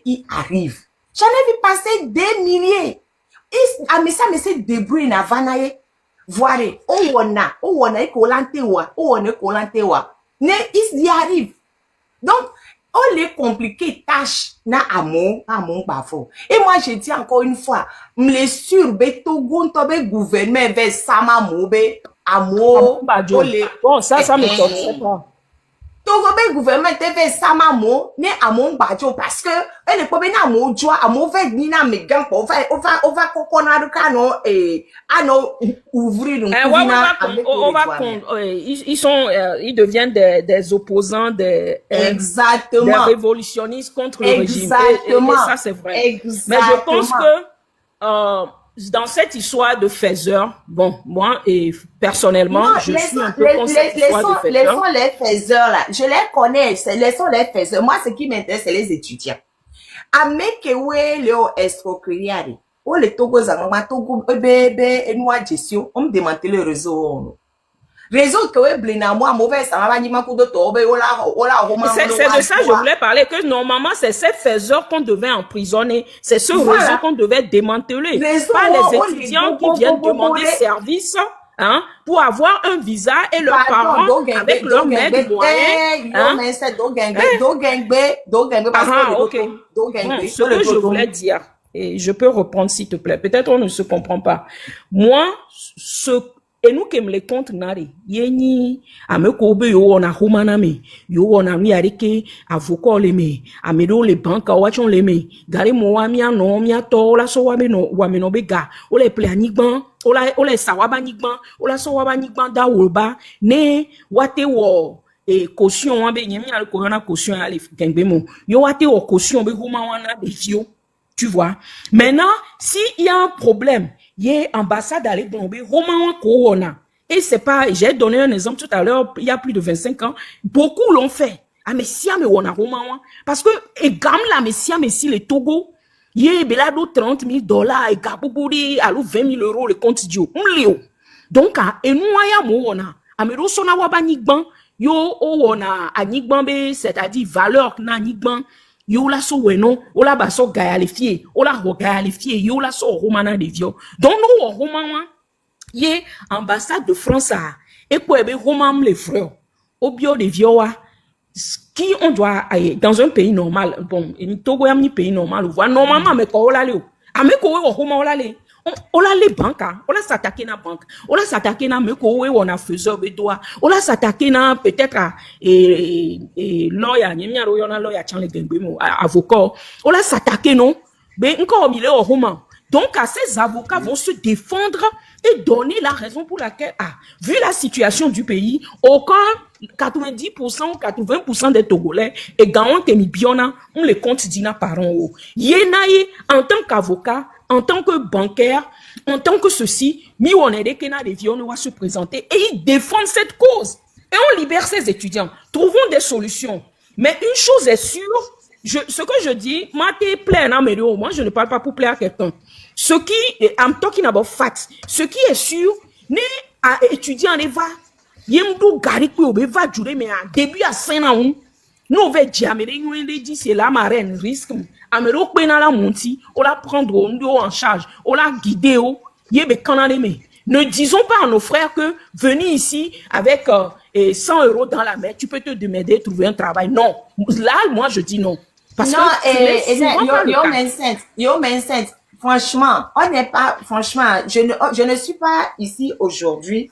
y arrive. J'en ai vu passer des milliers. Mais ça, mais c'est débrouille na vanaye. Voir, on a ne, ils y arrivent. Donc, on les compliquer tâche na amon bafo. Et moi, je dis encore une fois, m'les sur be togo tobe gouvernement vers sama mobe amo. Bon, ça m'étonnerait pas. Togo be gouvernement te vers sama mo ne amon bajo parce que elle est pas bien amo joie amo fait ni na megan on va kokona kano ano ouvrir Ils deviennent des opposants, des révolutionnistes contre le régime. Et ça, c'est vrai. Exactement. Mais je pense que dans cette histoire de faiseurs, bon, moi, et personnellement, je suis un peu contre cette histoire de faiseurs. Laissons les faiseurs là. Je les connais. Laissons les faiseurs. Moi, ce qui m'intéresse, c'est les étudiants. Amekewe leo escroquerie. O le Togo zangama Togo bébé et nous gestion. On me démanteler le réseau. Réseau que we blina moi mauvais ça va ni makudo tobe c'est de ça que je voulais parler, que normalement c'est ces faiseurs qu'on devait emprisonner, c'est ce réseau qu'on devait démanteler, pas les étudiants qui viennent demander service hein, pour avoir un visa et leurs parents avec leur maître moyen. Ce que je voulais dire, et je peux reprendre s'il te plaît, peut-être on ne se comprend pas. Moi, et nous qui me les compte nari yeni amekobe yo ona humana me yo ona mi arike avocat le me amedo le banka wachon le me gari mo wa mi ano mi ato la so wa me no be ga o le ple anigban o le sawaba nigban o la so wa ba nigban da woba ne wate wo caution wa be nyemi al ko na caution ale kengbe mo yo wate wo caution be huma wana be fio. Tu vois. Maintenant, s'il y a un problème, il y a ambassade à l'Église, Romain Corona. Et c'est pas, j'ai donné un exemple tout à l'heure, il y a plus de 25 ans, beaucoup l'ont fait. Ah, mais si, mais on a Romain, parce que, et gamme la, mais si, le Togo, il y a belado $30,000, et gaboubori, allo 20 000 €, le compte dio, donc, et nous, on a, amero sona wabanigban, yo, on a, anigban, c'est-à-dire valeur, na nigban, yo la so weno o la ba so gaya le fie o la ho gaya le fie yo la so romana de vio donc nous roman ye ambassade de France a et quoi be roman les frères au bio de vioa qui on doit aller dans un pays normal bon et Togo est un pays normal on voit normalement mais ko la le a me ko o roman la le on a les banques, on a s'attaquer à la banque, on a s'attaquer à Meko, on a faiseur de droit, on a s'attaquer à peut-être à lawyer, on a lawyer, avocat, on a s'attaquer non, mais encore il est au roman. Donc, ces avocats vont se défendre et donner la raison pour laquelle, vu la situation du pays, aucun 90% ou 80% des Togolais et Gaon Temibiona, on les compte dina par en haut. Yenaye, en tant qu'avocat, en tant que bancaire, en tant que ceci, Miwonede les vieux va se présenter et ils défendent cette cause. Et on libère ces étudiants. Trouvons des solutions. Mais une chose est sûre, ce que je dis, moi je ne parle pas pour plaire à quelqu'un. I'm talking about facts. Ce qui est sûr, né à étudier en eva, yemdou gari pou va durer mais à début à 5 ans, nous va dire dit c'est la marraine risque. Amero pena la monti, on la prendre en charge, on la guider yebe kanale me. Ne disons pas à nos frères que venir ici avec 100 € dans la main, tu peux te demander de trouver un travail. Non. Là, moi, je dis non. Parce non, yo, franchement, on n'est pas, franchement, je ne suis pas ici aujourd'hui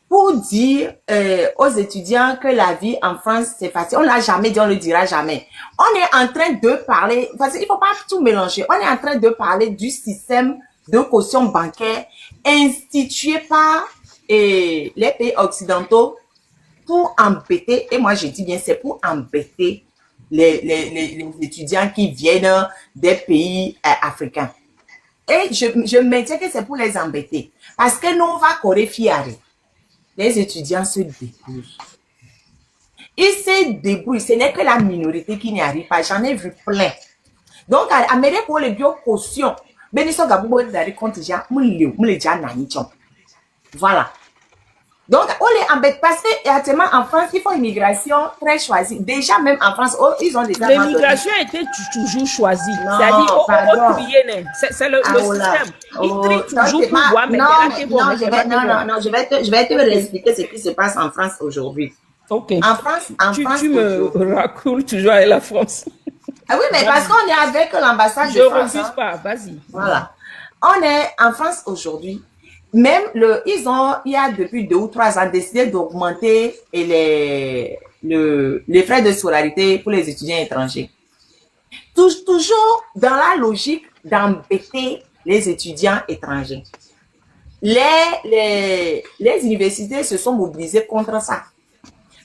pour dire aux étudiants que la vie en France, c'est facile. On l'a jamais dit, on le dira jamais. On est en train de parler, parce qu'il faut pas tout mélanger. On est en train de parler du système de caution bancaire institué par les pays occidentaux pour embêter, et moi je dis bien, c'est pour embêter les étudiants qui viennent des pays africains. Et je maintiens que c'est pour les embêter. Parce que nous, on va corriger. Les étudiants se débrouillent. Ils se débrouillent. Ce n'est que la minorité qui n'y arrive pas. J'en ai vu plein. Donc, à Amérique, pour les bio-cautions, voilà. Donc, on les embête parce que actuellement en France, il faut une immigration très choisie. Déjà, même en France, ils ont des l'immigration a été toujours choisie. C'est-à-dire, c'est le système. Ils trient toujours pour voir, mais je vais te réexpliquer ce qui se passe en France aujourd'hui. Ok. En France, tu me racoules toujours avec la France. Ah oui, mais parce qu'on est avec l'ambassade de France. Je refuse pas, vas-y. Voilà. On est en France aujourd'hui. Même il y a depuis 2 ou 3 ans décidé d'augmenter les frais de scolarité pour les étudiants étrangers. Toujours dans la logique d'embêter les étudiants étrangers. Les universités se sont mobilisées contre ça.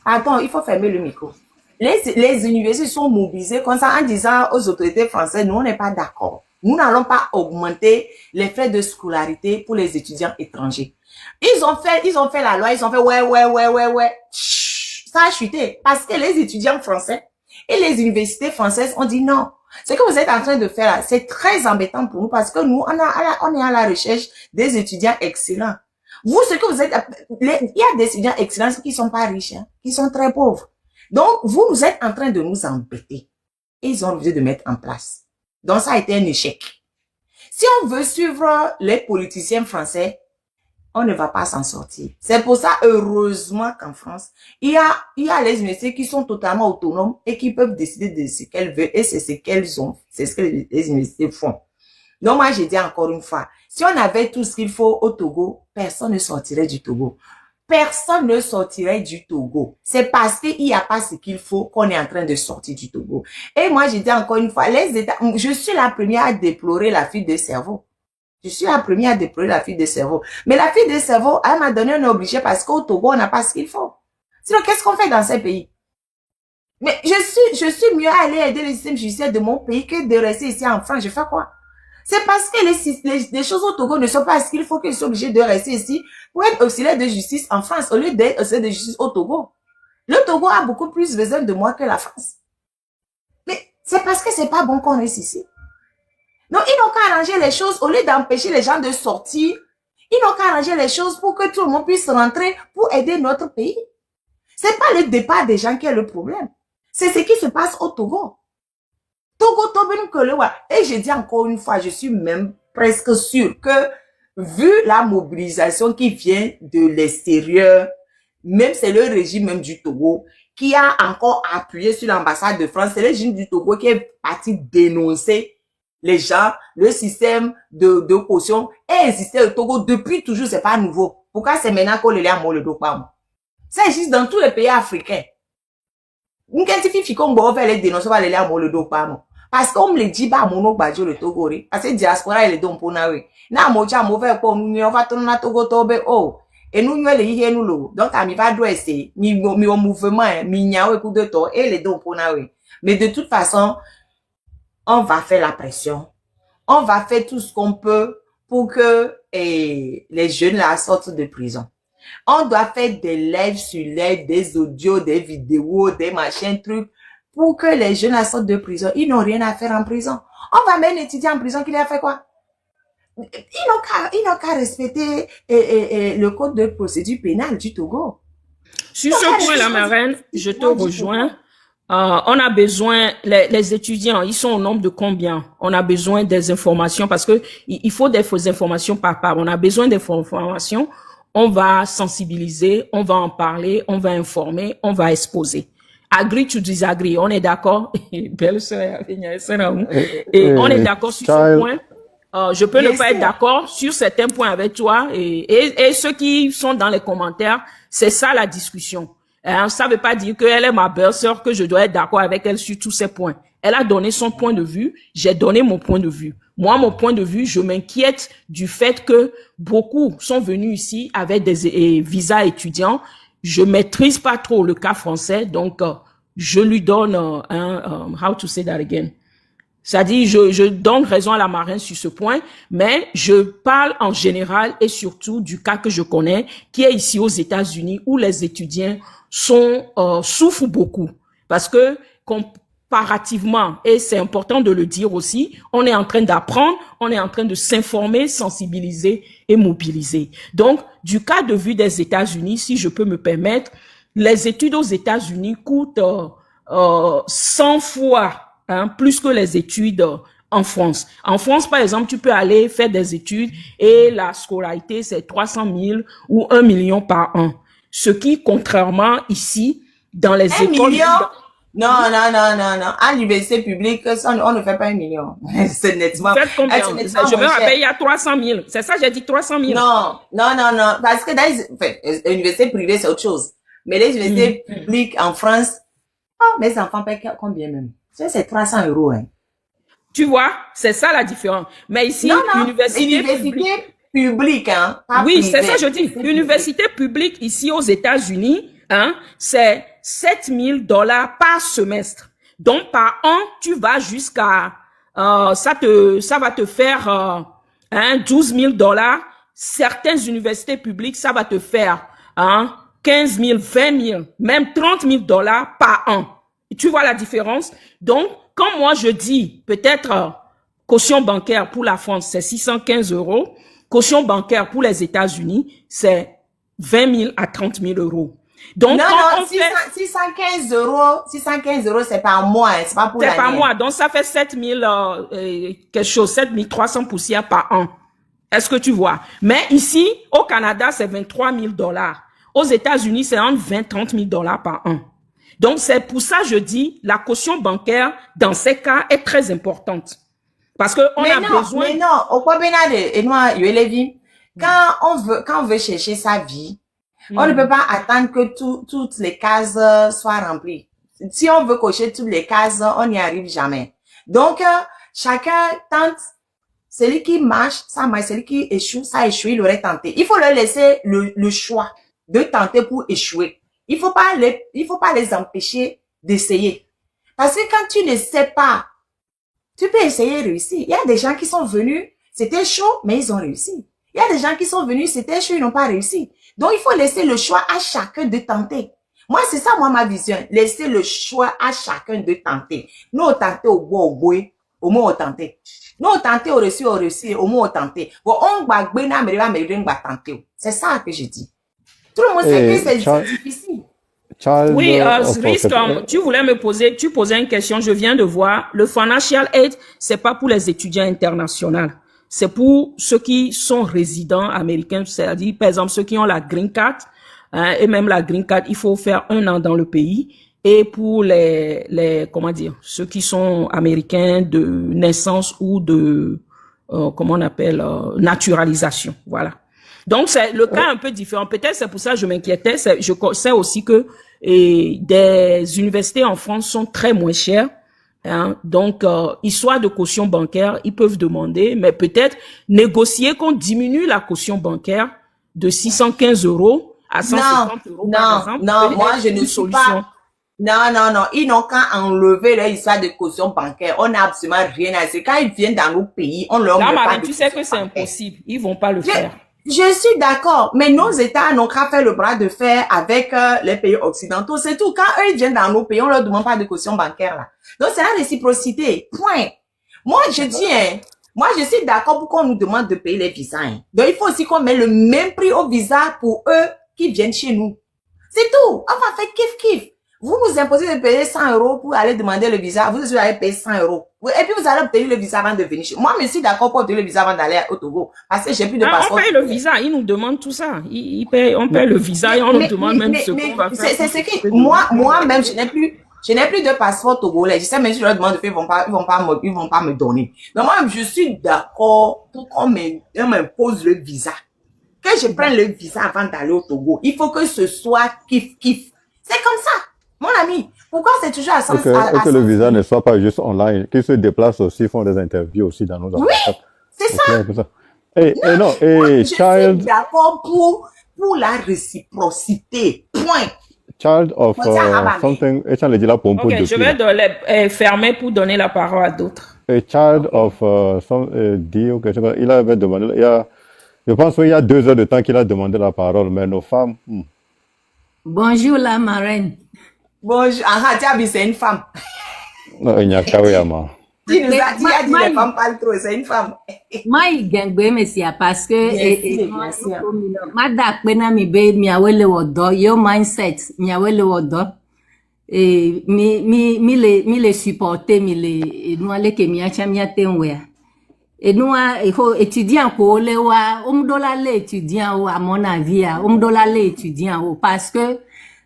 Attends, il faut fermer le micro. Les universités sont mobilisées comme ça en disant aux autorités françaises, nous on n'est pas d'accord. Nous n'allons pas augmenter les frais de scolarité pour les étudiants étrangers. Ils ont fait la loi, ils ont fait ouais. Ça a chuté parce que les étudiants français et les universités françaises ont dit non. Ce que vous êtes en train de faire là, c'est très embêtant pour nous parce que nous, on est à la recherche des étudiants excellents. Vous, ce que vous êtes, il y a des étudiants excellents qui sont pas riches, hein, qui sont très pauvres. Donc, vous êtes en train de nous embêter. Et ils ont obligé de mettre en place. Donc, ça a été un échec. Si on veut suivre les politiciens français, on ne va pas s'en sortir. C'est pour ça, heureusement qu'en France, il y a les universités qui sont totalement autonomes et qui peuvent décider de ce qu'elles veulent et c'est ce qu'elles ont. C'est ce que les universités font. Donc, moi, j'ai dit encore une fois, si on avait tout ce qu'il faut au Togo, personne ne sortirait du Togo. Personne ne sortirait du Togo. C'est parce qu'il n'y a pas ce qu'il faut qu'on est en train de sortir du Togo. Et moi, j'ai dit encore une fois, je suis la première à déplorer la fuite de cerveau. Je suis la première à déplorer la fuite de cerveau. Mais la fuite de cerveau, à un moment donné, on est obligé parce qu'au Togo, on n'a pas ce qu'il faut. Sinon, qu'est-ce qu'on fait dans ces pays? Mais je suis mieux à aller aider le système judiciaire de mon pays que de rester ici en France. Je fais quoi? C'est parce que les choses au Togo ne sont pas ce qu'il faut que je sois obligé de rester ici pour être auxiliaire de justice en France au lieu d'être auxiliaire de justice au Togo. Le Togo a beaucoup plus besoin de moi que la France. Mais c'est parce que c'est pas bon qu'on reste ici. Donc, ils n'ont qu'à arranger les choses au lieu d'empêcher les gens de sortir. Ils n'ont qu'à arranger les choses pour que tout le monde puisse rentrer pour aider notre pays. C'est pas le départ des gens qui est le problème. C'est ce qui se passe au Togo. Et je dis encore une fois, je suis même presque sûre que vu la mobilisation qui vient de l'extérieur, même c'est le régime même du Togo qui a encore appuyé sur l'ambassade de France, c'est le régime du Togo qui est parti dénoncer les gens, le système de caution est existé au Togo depuis toujours, c'est pas nouveau. Pourquoi c'est maintenant qu'on le lit à le dos pas? Ça existe dans tous les pays africains. Une quantifie qu'on va faire les dénoncer, va le lit à le dos pas. Parce qu'on me le dit pas, mon nom, badjo le Togo, parce que diaspora, il est donc pour nous. Na moja mauvais pour nous, on va tourner à Togo, Tobe, oh. Et nous, nous, les nous l'eau. Donc, à mi va dresser, mi au mouvement, mi nya ou coup de toi, et les dons pour nous. Mais de toute façon, on va faire la pression. On va faire tout ce qu'on peut pour que les jeunes là sortent de prison. On doit faire des lives sur live, des audios, des vidéos, des machins, trucs, pour que les jeunes là sortent de prison. Ils n'ont rien à faire en prison. On va mettre un étudiant en prison qui a fait quoi? Ils n'ont qu'à respecter le code de procédure pénale du Togo. Sur ce point-là, ma reine, je te rejoins. On a besoin, les étudiants, ils sont au nombre de combien? On a besoin des informations parce que il faut des fausses informations par part. On a besoin d'informations. On va sensibiliser, on va en parler, on va informer, on va exposer. Agree to disagree, on est d'accord? Belle sœur, et on est d'accord sur ce point. Je peux ne pas être d'accord sur certains points avec toi et ceux qui sont dans les commentaires, c'est ça la discussion. Ça veut pas dire qu'elle est ma belle-sœur, que je dois être d'accord avec elle sur tous ces points. Elle a donné son point de vue, j'ai donné mon point de vue. Moi, mon point de vue, je m'inquiète du fait que beaucoup sont venus ici avec des visas étudiants. Je maîtrise pas trop le cas français, donc je lui donne how to say that again. C'est-à-dire, je donne raison à la marraine sur ce point, mais je parle en général et surtout du cas que je connais, qui est ici aux États-Unis, où les étudiants souffrent beaucoup. Parce que, comparativement, et c'est important de le dire aussi, on est en train d'apprendre, on est en train de s'informer, sensibiliser et mobiliser. Donc, du cas de vue des États-Unis, si je peux me permettre, les études aux États-Unis coûtent 100 fois plus que les études en France. En France, par exemple, tu peux aller faire des études et la scolarité, c'est 300 000 ou 1 million par an. Ce qui, contrairement ici, dans les écoles... Million? Non. À l'université publique, on ne fait pas 1 million. C'est nettement... Faites combien? Je me rappelle, il y a 300 000. C'est ça, j'ai dit 300 000. Non. Parce que dans les universités privées, c'est autre chose. Mais les universités publiques en France, mes enfants paient combien même? C'est 300 €, hein. Tu vois, c'est ça la différence. Mais ici, université publique, hein. Oui, c'est ça, je dis. Université publique ici aux États-Unis, c'est 7 000 $ par semestre. Donc, par an, tu vas jusqu'à, ça va te faire, 12 000 $. Certaines universités publiques, ça va te faire, 15 000, 20 000, même 30 000 $ par an. Tu vois la différence? Donc, quand moi je dis peut-être caution bancaire pour la France, c'est 615 €, caution bancaire pour les États-Unis, c'est 20 000 à 30 000 €. Donc, quand on fait 615 €, c'est par mois, c'est pas pour l'année. C'est par mois, donc ça fait 7 000 quelque chose, 7 300 poussières par an. Est-ce que tu vois? Mais ici, au Canada, c'est 23 000 $. Aux États-Unis, c'est entre 20 30 000 $ par an. Donc, c'est pour ça que je dis, la caution bancaire, dans ces cas, est très importante. Parce que on a besoin... Mais non, au quoi et moi, quand on veut chercher sa vie, on ne peut pas attendre que toutes les cases soient remplies. Si on veut cocher toutes les cases, on n'y arrive jamais. Donc, chacun tente, celui qui marche, ça marche, celui qui échoue, ça échoue, il aurait tenté. Il faut leur laisser le choix de tenter pour échouer. Il faut pas les empêcher d'essayer. Parce que quand tu ne sais pas, tu peux essayer et réussir. Il y a des gens qui sont venus, c'était chaud, mais ils ont réussi. Il y a des gens qui sont venus, c'était chaud, ils n'ont pas réussi. Donc, il faut laisser le choix à chacun de tenter. Moi, c'est ça, ma vision. Laisser le choix à chacun de tenter. Nous, on tentait au bois, au moins on tentait. Nous, on tentait au réussi, au moins on tentait. Bon, on va tenter. C'est ça que je dis. Tout le monde sait que c'est difficile. Oui, Risk, tu posais une question, je viens de voir. Le financial aid, c'est pas pour les étudiants internationaux. C'est pour ceux qui sont résidents américains, c'est-à-dire, par exemple, ceux qui ont la green card, et même la green card, il faut faire 1 an dans le pays. et pour comment dire, ceux qui sont américains de naissance ou de, comment on appelle, naturalisation. Voilà. Donc, c'est le cas un peu différent. Peut-être c'est pour ça que je m'inquiétais. Je sais aussi que des universités en France sont très moins chères. Hein. Donc, histoire de caution bancaire, ils peuvent demander, mais peut-être négocier qu'on diminue la caution bancaire de 615 € à 150 € par exemple. Non, moi je ne suis pas. Non, ils n'ont qu'à enlever leur histoire de caution bancaire. On n'a absolument rien à dire. Quand ils viennent dans nos pays, on leur met pas de tu sais que c'est impossible. Ils vont pas le faire. Je suis d'accord, mais nos États n'ont qu'à faire le bras de fer avec les pays occidentaux. C'est tout. Quand eux ils viennent dans nos pays, on leur demande pas de caution bancaire là. Donc c'est la réciprocité. Point. Moi je dis, moi je suis d'accord pour qu'on nous demande de payer les visas. Donc il faut aussi qu'on mette le même prix au visa pour eux qui viennent chez nous. C'est tout. On va faire kiff. Vous vous imposez de payer 100 € pour aller demander le visa. Vous allez payer 100 €. Et puis vous allez obtenir le visa avant de venir chez moi. Mais je suis d'accord pour obtenir le visa avant d'aller au Togo. Parce que j'ai plus de passeport. On paye le visa. Ils nous demandent tout ça. On paye le visa et on nous demande même ce qu'on va faire. C'est ce que moi-même, je n'ai plus de passeport togolais. Je sais même si je leur demande de faire, ils vont pas me donner. Donc moi, je suis d'accord pour qu'on m'impose le visa. Que je prenne le visa avant d'aller au Togo. Il faut que ce soit kiff. C'est comme ça. Mon ami, pourquoi c'est toujours à sens... Et que le visa ne soit pas juste online, qu'ils se déplacent aussi, font des interviews aussi dans nos ambassades. Oui, c'est ça. Non, je suis d'accord pour la réciprocité. Point. Child of something... Ok, je vais fermer pour donner la parole à d'autres. A child of Dio, il avait demandé... je pense qu'il y a 2 heures de temps qu'il a demandé la parole, mais nos femmes... Bonjour la marraine. Bonjour. C'est une femme. Non, il n'y a qu'à Yama. Tu nous as dit les femmes parlent trop, c'est une femme. Moi, il gagne monsieur parce que Mada Pena mi be mi awele wodo, your mindset mi awele wodo. Mi le supporter, mi le nous aller que mi acha mi atenwe. Et nous étudiant ko le wa, dola le étudiant à mon avis, dola le étudiant parce que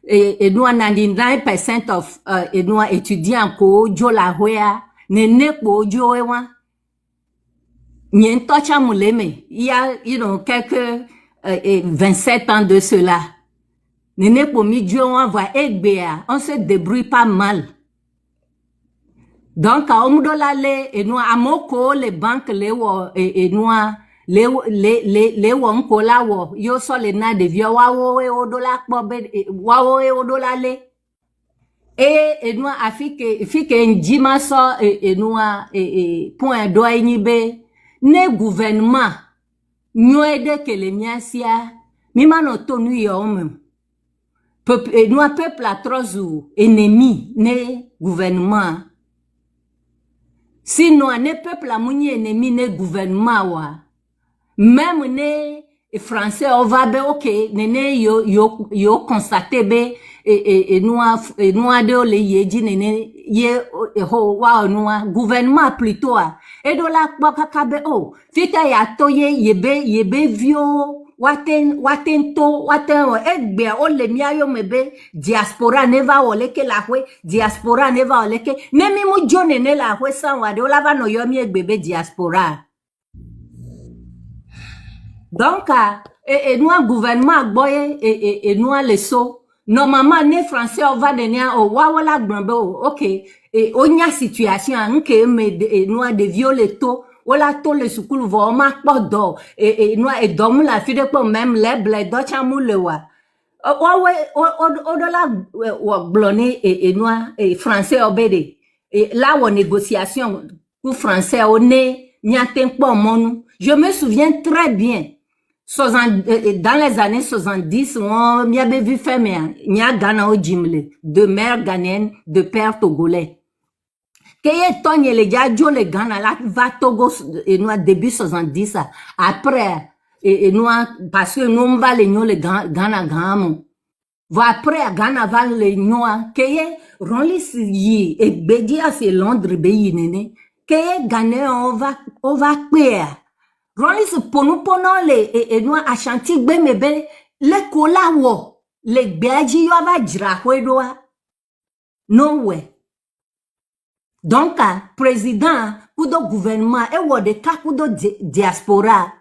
et nous 99% of et nous étudiants ko jola hoya nene ko joewa nyen tocha muleme il y a quelques 27 ans de cela nene ko mi joewa va egbea on se débrouille pas mal donc à dola le et nous amoko les banques les wo et nous les won ko la wo yo so le na de vio wa wo e o dollar po be wa wo e o dollar le et nous afike njima so et nous point do yin be ne gouvernement nyo ede ke le miasia mi mano tonu yo même peuple nous peuple a trozu ennemi ne gouvernement sinon ne peuple a muni ennemi ne gouvernement wa même ne français on va be ok nene yo constater be et nous de le yeji nene ye ho wa nous gouvernement plutôt et do la kakabe o fita ya toye yebe vio waten egbe o le miayo mebe diaspora neva ole ke la hwe diaspora neva ole ke ne mi mu jone ne la hwe san wa de o la va no yo mi egbe diaspora. Donc, et nous, gouvernement, boye, et nous, les sauts. Normalement, les Français, on va donner au wawala grambo, ok. Et on y a situation, que mais nous, de violer tôt, ou la tôt, le soukoul, va, marque pas d'or. Et nous, et dormons la fille de quoi, même les blés, d'autres amoule, wa. Au-delà, blonné, et nous, et Français, obédé. Et là, on négociation, pour Français, on est, n'y a pas mon. Je me souviens très bien. Dans les années 70, on m'y avait vu faire, mais il y a Ghana au Jimle, de mère ghanéenne, de père togolais. Qu'est-ce que les gars, le Ghana, là, va Togo, et nous, début 70, après, et nous, parce que nous, on va les nous, le Ghana, va après, Ghana, va les nous, qu'est-ce Ronlis yi, et Bédia, c'est Londres, béyi, néné, qu'est-ce Ghana, on va payer. Rolis pono le et nous Ashanti bemebe le kola wo le beji yo va jira hwedoa non ouais. Donc, président, pour le gouvernement, et ou de cas pour le diaspora,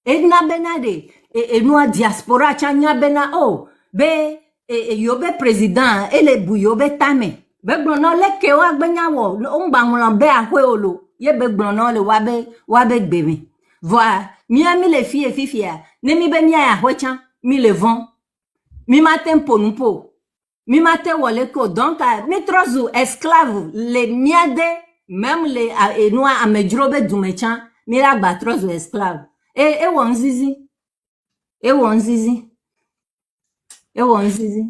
et na benade, et nous diaspora, chanya bena, oh, be, et yobe président, et les bouyobe tame. Be blono le kewa benya wo, on banglan be a olo, ye be blono le wabe bébé. Voilà, mi a mis les filles et fifia, ne mi be mi a hwechan, mi le vent, mi matin pour nous po. Mi matin waleko, donc, mi trozu esclave, les miade, même les, et nous a medrobe du méchant, mi la batrozu esclave. Et wanzizi. Et wanzizi. Et wanzizi.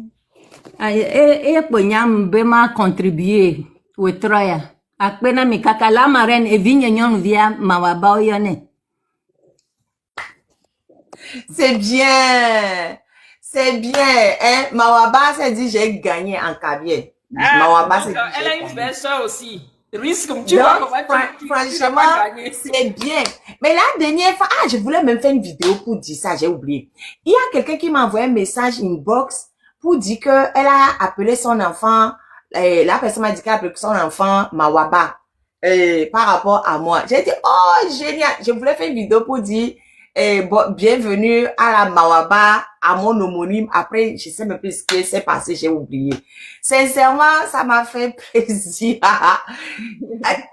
Et ponyam bema contribuer au troya. Akpena mi kaka la marraine et vigne nyon via mawaba oyone. C'est bien. C'est bien. Hein? Mawaba s'est dit j'ai gagné en caviar. Mawaba s'est dit. Elle a une belle soeur aussi. Risque, tu Donc, vois comment franchement, c'est bien. Mais la dernière fois, je voulais même faire une vidéo pour dire ça, j'ai oublié. Il y a quelqu'un qui m'a envoyé un message inbox pour dire que elle a appelé son enfant, la personne m'a dit qu'elle a appelé son enfant Mawaba, par rapport à moi. J'ai dit, oh, génial. Je voulais faire une vidéo pour dire, bienvenue à la Mawaba, à mon homonyme. Après, je sais même plus ce qui s'est passé, j'ai oublié. Sincèrement, ça m'a fait plaisir.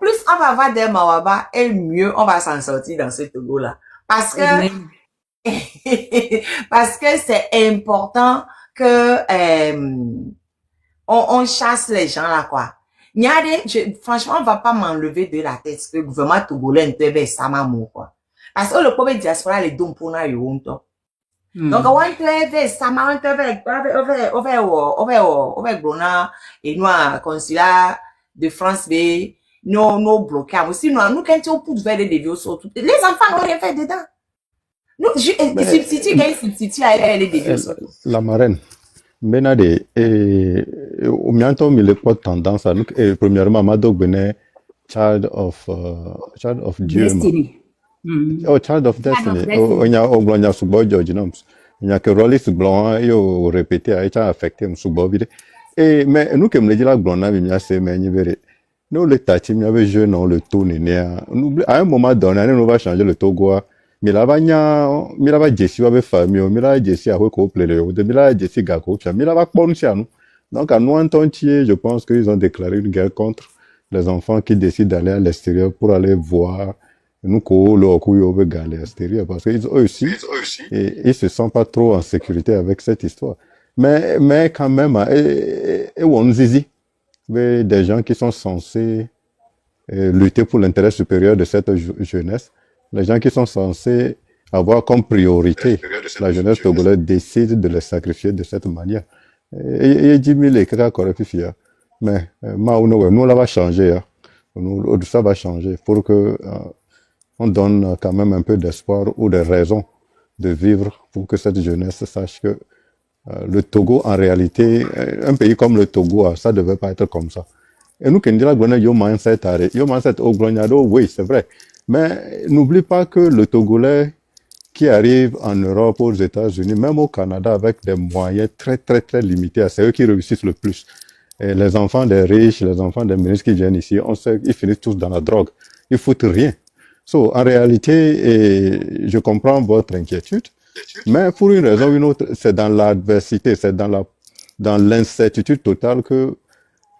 Plus on va avoir des Mawaba, et mieux on va s'en sortir dans ce Togo-là. Parce que, parce que c'est important que, on chasse les gens là, quoi. Franchement, on va pas m'enlever de la tête que le gouvernement togolais ne te veut ça, quoi. Parce que le problème diaspora, les dons pour nous, ils ont tout. Donc, on te veut ça, on te veut, on veut, et nous, consulat de France, nous bloqués. Aussi, nous, quand on peut faire des dévios sur tout, les enfants n'ont rien fait dedans. Nous, substitut, elle est dévios sur tout. La marraine. Benade, au mianto, il est pas tendance à nous, premièrement, Madog Benet, child of Dieu. Destiny. Oh, child of destiny. Oh, il y a au blanc, il y a sous George Noms. Il y a que Rolly sous blanc, il y a répété, il y a affecté, sous Bobby. Et, mais, nous, comme le dit la blonde, il y a ces mais nous, les tachis, il y avait jeune, le taux n'est à un moment donné, nous va changer le Togo. Milava Jessie avait famille, Mila Jessie a recouplé le haut, Mila Jessie Gako, Milava Ponchianou. Donc, à nous, en tant que je pense qu'ils ont déclaré une guerre contre les enfants qui décident d'aller à l'extérieur pour aller voir nous, à l'extérieur, parce qu'ils eux aussi, et ils se sentent pas trop en sécurité avec cette histoire. Mais quand même, et on zizi, des gens qui sont censés lutter pour l'intérêt supérieur de cette jeunesse. Les gens qui sont censés avoir comme priorité la jeunesse togolaise décident de les sacrifier de cette manière. Et 10 000 écrits correctifia. Mais, nous, là va changer, ça va changer pour que, on donne quand même un peu d'espoir ou de raison de vivre pour que cette jeunesse sache que, le Togo, en réalité, un pays comme le Togo, ça devait pas être comme ça. Et nous, qui nous disons, yo mindset au Gloniado, oui, c'est vrai. Mais n'oublie pas que le Togolais qui arrive en Europe, aux États-Unis, même au Canada, avec des moyens très, très, très limités, c'est eux qui réussissent le plus. Et les enfants des riches, les enfants des ministres qui viennent ici, on sait qu'ils finissent tous dans la drogue. Ils foutent rien. So, en réalité, je comprends votre inquiétude, mais pour une raison ou une autre, c'est dans l'adversité, c'est dans l'incertitude totale que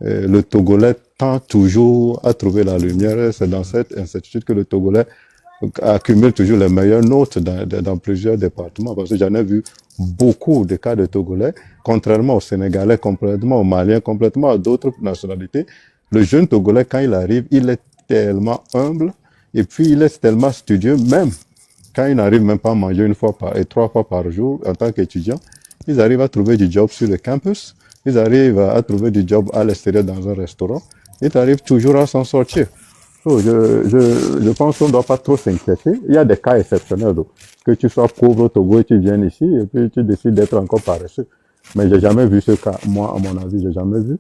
le Togolais tend toujours à trouver la lumière. C'est dans cette incertitude que le Togolais accumule toujours les meilleures notes dans plusieurs départements. Parce que j'en ai vu beaucoup de cas de Togolais, contrairement aux Sénégalais, complètement aux Maliens, complètement à d'autres nationalités. Le jeune Togolais, quand il arrive, il est tellement humble et puis il est tellement studieux, même quand il n'arrive même pas à manger 1 fois et 3 fois par jour en tant qu'étudiant, ils arrivent à trouver du job sur le campus. Ils arrivent à trouver du job à l'extérieur dans un restaurant. Ils arrivent toujours à s'en sortir. So, je pense qu'on ne doit pas trop s'inquiéter. Il y a des cas exceptionnels. Donc, que tu sois pauvre au Togo et tu viennes ici et puis tu décides d'être encore paresseux. Mais j'ai jamais vu ce cas. Moi, à mon avis, j'ai jamais vu.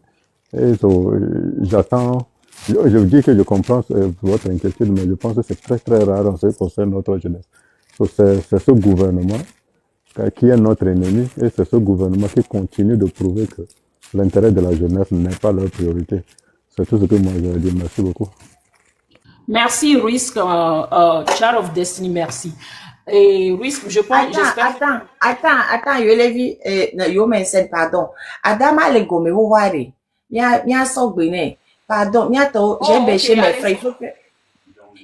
Et so, j'attends. Je dis que je comprends votre inquiétude, mais je pense que c'est très très rare en ce qui concerne notre jeunesse. So, c'est ce gouvernement qui est notre ennemi et c'est ce gouvernement qui continue de prouver que l'intérêt de la jeunesse n'est pas leur priorité. C'est tout ce que moi j'aurais dit. Merci beaucoup. Merci, Risk, Child of Destiny, merci. Et Risk, je pense, j'espère. Attends, je l'ai vu, yo mentionne, pardon. Adama le gome, vous voyez. Mia so bene. Pardon, j'ai bêché mes frères.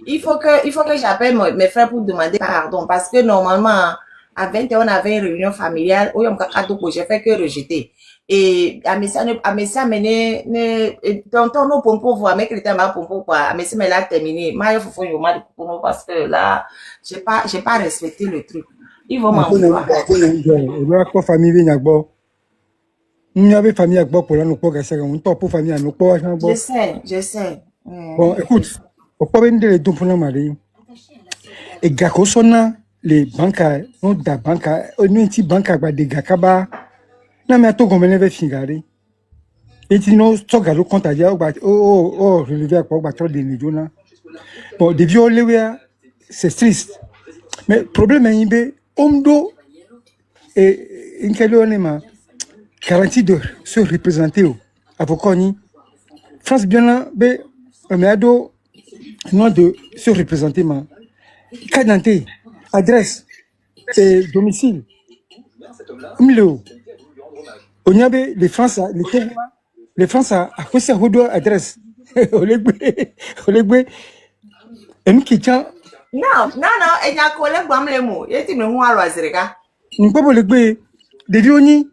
Il faut que j'appelle mes frères pour demander pardon, parce que normalement, à 20h, on avait une réunion familiale, où j'ai fait que rejeter. Et à mes mené tonton no pompo voir mais quelqu'un m'a pompo quoi à mes mais là terminé moi faut yo mal pour parce que là j'ai pas respecté le truc ils vont m'envoyer et quoi famille nyagbo n'y avait famille nyagbo pour là nous pas gasser on top pour famille nous pas nyagbo je sais bon écoute au pas vendre les dons pour nous mari et gako sonna les banques non da banque une petite banque ba de gakaba na me to gomene ve fingari et sinon to galo compte adia relever quoi ba trop de nijona bon de violer c'est triste mais problème est omdo et inkelonema garantie de se représenter avocat ni France bien là be mais ado non de se représenter ma carte d'identité adresse et domicile milo Onyabe, les France a quoi ça adresse. Olegbe. Et qui tient. Non, et y a collègue bam les mots. Et tu me vois loisirega. Nous pas Olegbe. Des vioni.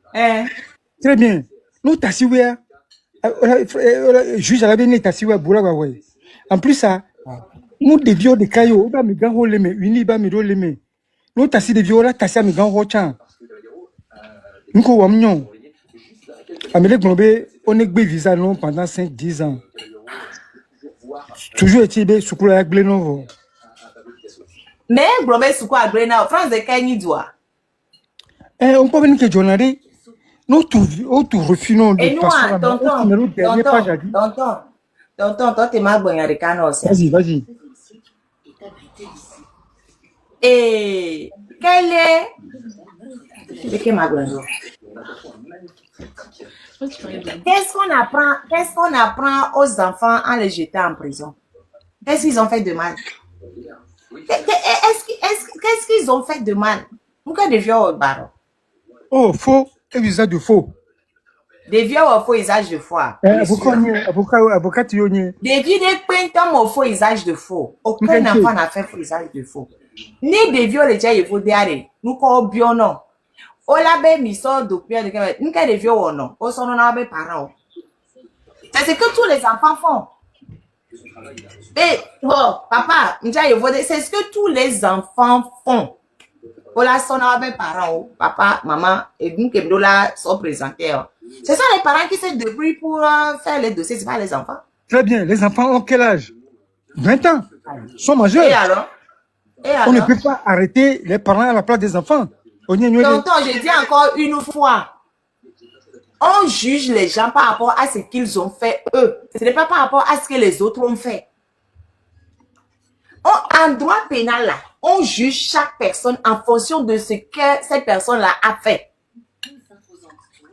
Très bien. Nous tassiwea. Juge à la benne tassiwea boulaga ouais. En plus ça, nous des vieux de caillou, ba mi gan holeme, uni ba mi roleme. Nous tassi des vieux là tassi mi gan rochan. Nous ko wamnyon. Amérique Globé, on est visa non pendant 5-10 ans. Toujours été sous la Glenovo. Mais Globé sous quoi Glenovo, France de Kenya doit. On peut venir que journaliste, nous tout refusons de passer tonton, toi t'es mal bon avec Canos. Vas-y. Et quel est Qu'est-ce qu'on apprend aux enfants en les jetant en prison? Qu'est-ce qu'ils ont fait de mal? Qu'est-ce qu'ils ont fait de mal? Pourquoi des vieux au baron? Oh, faux et usage de faux. Des vieux au faux usage de faux. Avocat, tu des vieux des printemps au faux usage de faux. Aucun enfant n'a fait faux usage de faux. Ni des vieux les gens ils vont dire nous quoi bien non. Ola be mi so do pia de que n'ka de vieux ou non. O son na be parents. C'est ce que tous les enfants font. Et oh papa, c'est ce que tous les enfants font. Ola son na be parents, papa, maman et nous que dola sont présentés. Ce sont les parents qui se débrouillent pour faire les dossiers, c'est pas les enfants. Très bien, les enfants ont quel âge? 20 ans. Sont majeurs. Et alors? On ne peut pas arrêter les parents à la place des enfants. Tonton, je dis encore une fois, on juge les gens par rapport à ce qu'ils ont fait eux. Ce n'est pas par rapport à ce que les autres ont fait. En droit pénal, là, on juge chaque personne en fonction de ce que cette personne-là a fait.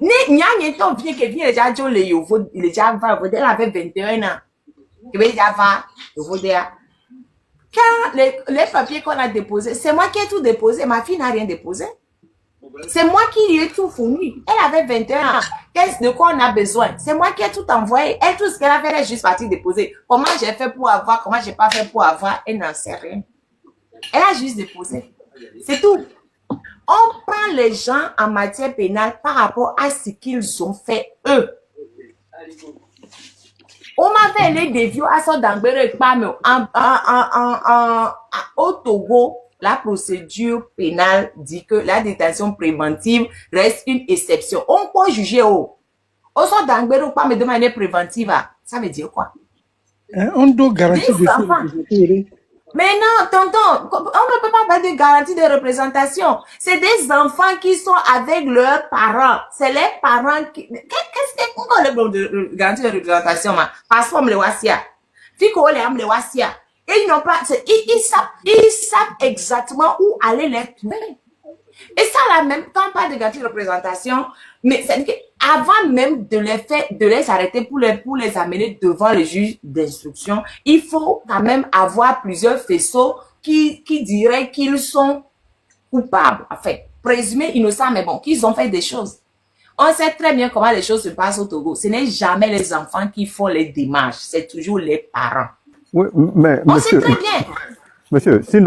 Il y a un temps bien que vient déjà dire les Yovo, il déjà va, elle avait 21 ans. Il déjà va, quand les papiers qu'on a déposés, c'est moi qui ai tout déposé, ma fille n'a rien déposé. C'est moi qui lui ai tout fourni. Elle avait 21 ans. Qu'est-ce de quoi on a besoin? C'est moi qui ai tout envoyé. Elle, tout ce qu'elle a fait, elle est juste partie déposer. Comment j'ai fait pour avoir, comment j'ai pas fait pour avoir, elle n'en sait rien. Elle a juste déposé. C'est tout. On prend les gens en matière pénale par rapport à ce qu'ils ont fait eux. On m'a fait les dévios à son d'Angbere au Togo. La procédure pénale dit que la détention préventive reste une exception. On peut juger au sort d'Angbere ou pas me de manière préventive. Ça veut dire quoi? On doit garantir de mais non, tonton, on ne peut pas parler de garantie de représentation. C'est des enfants qui sont avec leurs parents. C'est les parents qui... Qu'est-ce qu'on a de garantie de représentation? Passeport me le wassia. Fico le wassia. Et ils n'ont pas... Ils savent exactement où aller les trouver. Et ça, là, même, quand on parle de gratuite représentation, mais c'est-à-dire qu'avant même de les arrêter pour les amener devant le juge d'instruction, il faut quand même avoir plusieurs faisceaux qui diraient qu'ils sont coupables, enfin, présumés innocents, mais bon, qu'ils ont fait des choses. On sait très bien comment les choses se passent au Togo. Ce n'est jamais les enfants qui font les démarches, c'est toujours les parents. Oui, mais On sait très bien. monsieur, si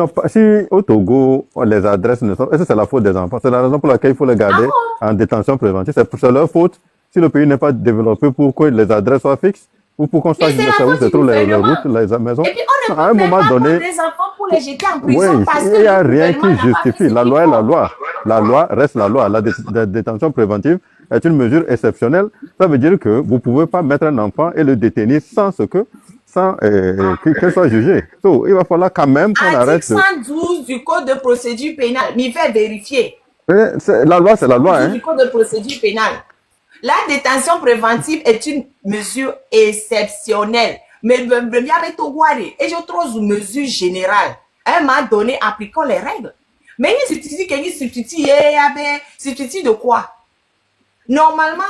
au Togo, les adresses ne sont... Est-ce que c'est la faute des enfants? C'est la raison pour laquelle il faut les garder en détention préventive. C'est leur faute si le pays n'est pas développé pour que les adresses soient fixes ou pour qu'on sache où se trouvent les routes, les maisons. Et puis on ne À un peut même moment pas donné, prendre les enfants pour les jeter en prison oui, parce il n'y a que le rien qui gouvernement n'a pas justifie. fait ce La qu'il loi est la faut. loi. La loi reste la loi. La détention préventive est une mesure exceptionnelle. Ça veut dire que vous ne pouvez pas mettre un enfant et le détenir sans qu'il soit jugé. So, il va falloir quand même qu'on arrête. Article 112 du Code de procédure pénale, m'y fait vérifier. La loi, c'est la loi. Hein. Du Code de procédure pénale. La détention préventive est une mesure exceptionnelle. Mais il y avait tout guarder. Et je trouve une mesure générale. Elle m'a donné, appliquons les règles. Mais il substitue de quoi? Normalement,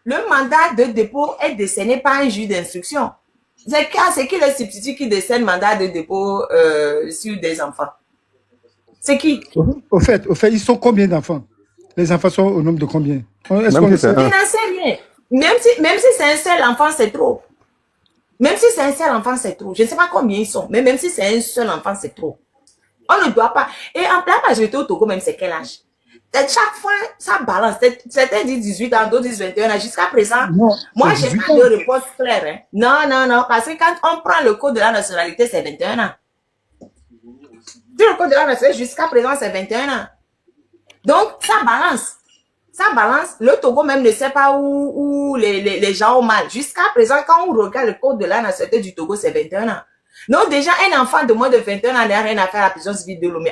le mandat de dépôt est décerné par un juge d'instruction. C'est qui le substitut qui décerne mandat de dépôt sur des enfants? C'est qui? Au fait, ils sont combien d'enfants? Les enfants sont au nombre de combien? Est-ce Même qu'on si c'est sait? Il n'en sait rien. Même si c'est un seul enfant, c'est trop. Même si c'est un seul enfant, c'est trop. Je ne sais pas combien ils sont, mais même si c'est un seul enfant, c'est trop. On ne doit pas. Et en la majorité au Togo, même c'est quel âge? Chaque fois, ça balance. Certains disent 18 ans, d'autres disent 21 ans. Jusqu'à présent, Non, moi, c'est j'ai 18 pas ans. de réponse claire. Hein. Non. Parce que quand on prend le code de la nationalité, c'est 21 ans. Sur le code de la nationalité, jusqu'à présent, c'est 21 ans. Donc, ça balance. Ça balance. Le Togo même ne sait pas où les gens ont mal. Jusqu'à présent, quand on regarde le code de la nationalité du Togo, c'est 21 ans. Donc, déjà, un enfant de moins de 21 ans n'a rien à faire à la prison civile de Lomé.